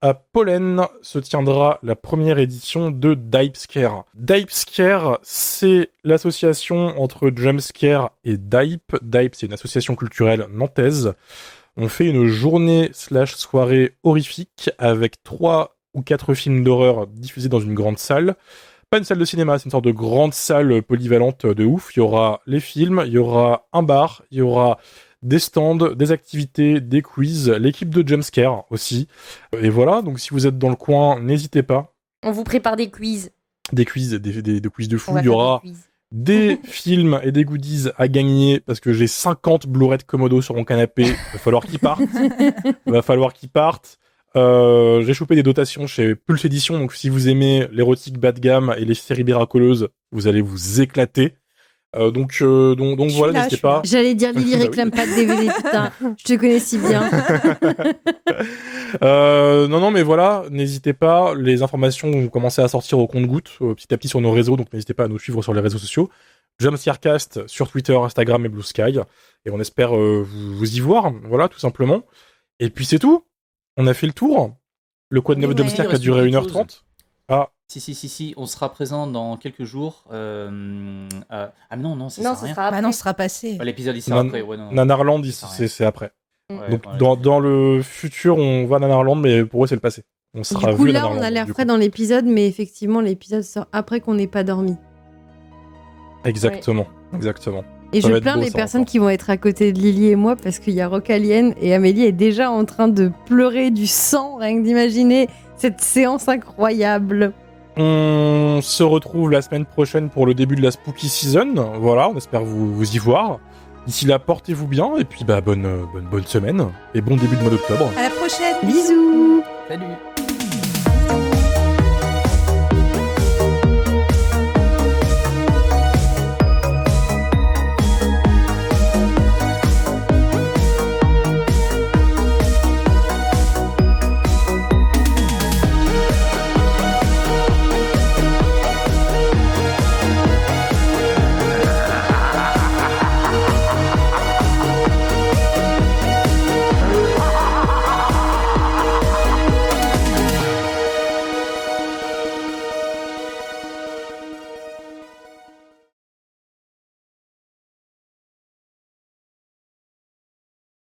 à Pollen, se tiendra la première édition de Dipescare. Dipescare, c'est l'association entre Jumpscare et Dipe. Dipe, c'est une association culturelle nantaise. On fait une journée/soirée horrifique avec 3 ou 4 films d'horreur diffusés dans une grande salle. Pas une salle de cinéma, c'est une sorte de grande salle polyvalente de ouf. Il y aura les films, il y aura un bar, il y aura des stands, des activités, des quiz, l'équipe de Jumpscare aussi. Et voilà, donc si vous êtes dans le coin, n'hésitez pas. On vous prépare des quiz. Des quiz, des quiz de fou. On va Il y faire aura des quiz. des films et des goodies à gagner parce que j'ai 50 Blu-ray de Komodo sur mon canapé. Il va falloir qu'ils partent. J'ai chopé des dotations chez Pulse Edition, donc si vous aimez l'érotique bas de gamme et les séries miraculeuses, vous allez vous éclater. Donc voilà, là, n'hésitez je suis pas. là. J'allais dire Lily Bah oui. réclame pas de DVD, putain. Je te connais si bien. Non, mais voilà, n'hésitez pas. Les informations vont commencer à sortir au compte-gouttes petit à petit sur nos réseaux, donc n'hésitez pas à nous suivre sur les réseaux sociaux. Jumpscarecast sur Twitter, Instagram et Blue Sky. Et on espère vous y voir, voilà, tout simplement. Et puis c'est tout. On a fait le tour. Le quad 9 Ouais, Jumpscare il qui a reste duré une 1h30. Ah, Si, on sera présent dans quelques jours. Ah mais non, ça Non, sert à ce rien. sera Bah après. non, ce sera passé. Bah, l'épisode il sert Nan- après, ouais, non. Nanarland, Ça sert à rien. c'est après. Ouais, Donc ouais, dans le futur, on va à Nanarland, mais pour eux, c'est le passé. On sera Du coup, vu à là, Nanarland, on a l'air du frais coup. dans l'épisode, mais effectivement, l'épisode sort après qu'on n'ait pas dormi. Exactement. Et Ça je va être plains beau, les ça, personnes encore. qui vont être à côté de Lily et moi parce qu'il y a Rocalienne et Amélie est déjà en train de pleurer du sang, rien que d'imaginer cette séance incroyable. On se retrouve la semaine prochaine pour le début de la Spooky Season. Voilà, on espère vous y voir. D'ici là, portez-vous bien et puis bonne semaine et bon début de mois d'octobre. À la prochaine. Bisous. Salut.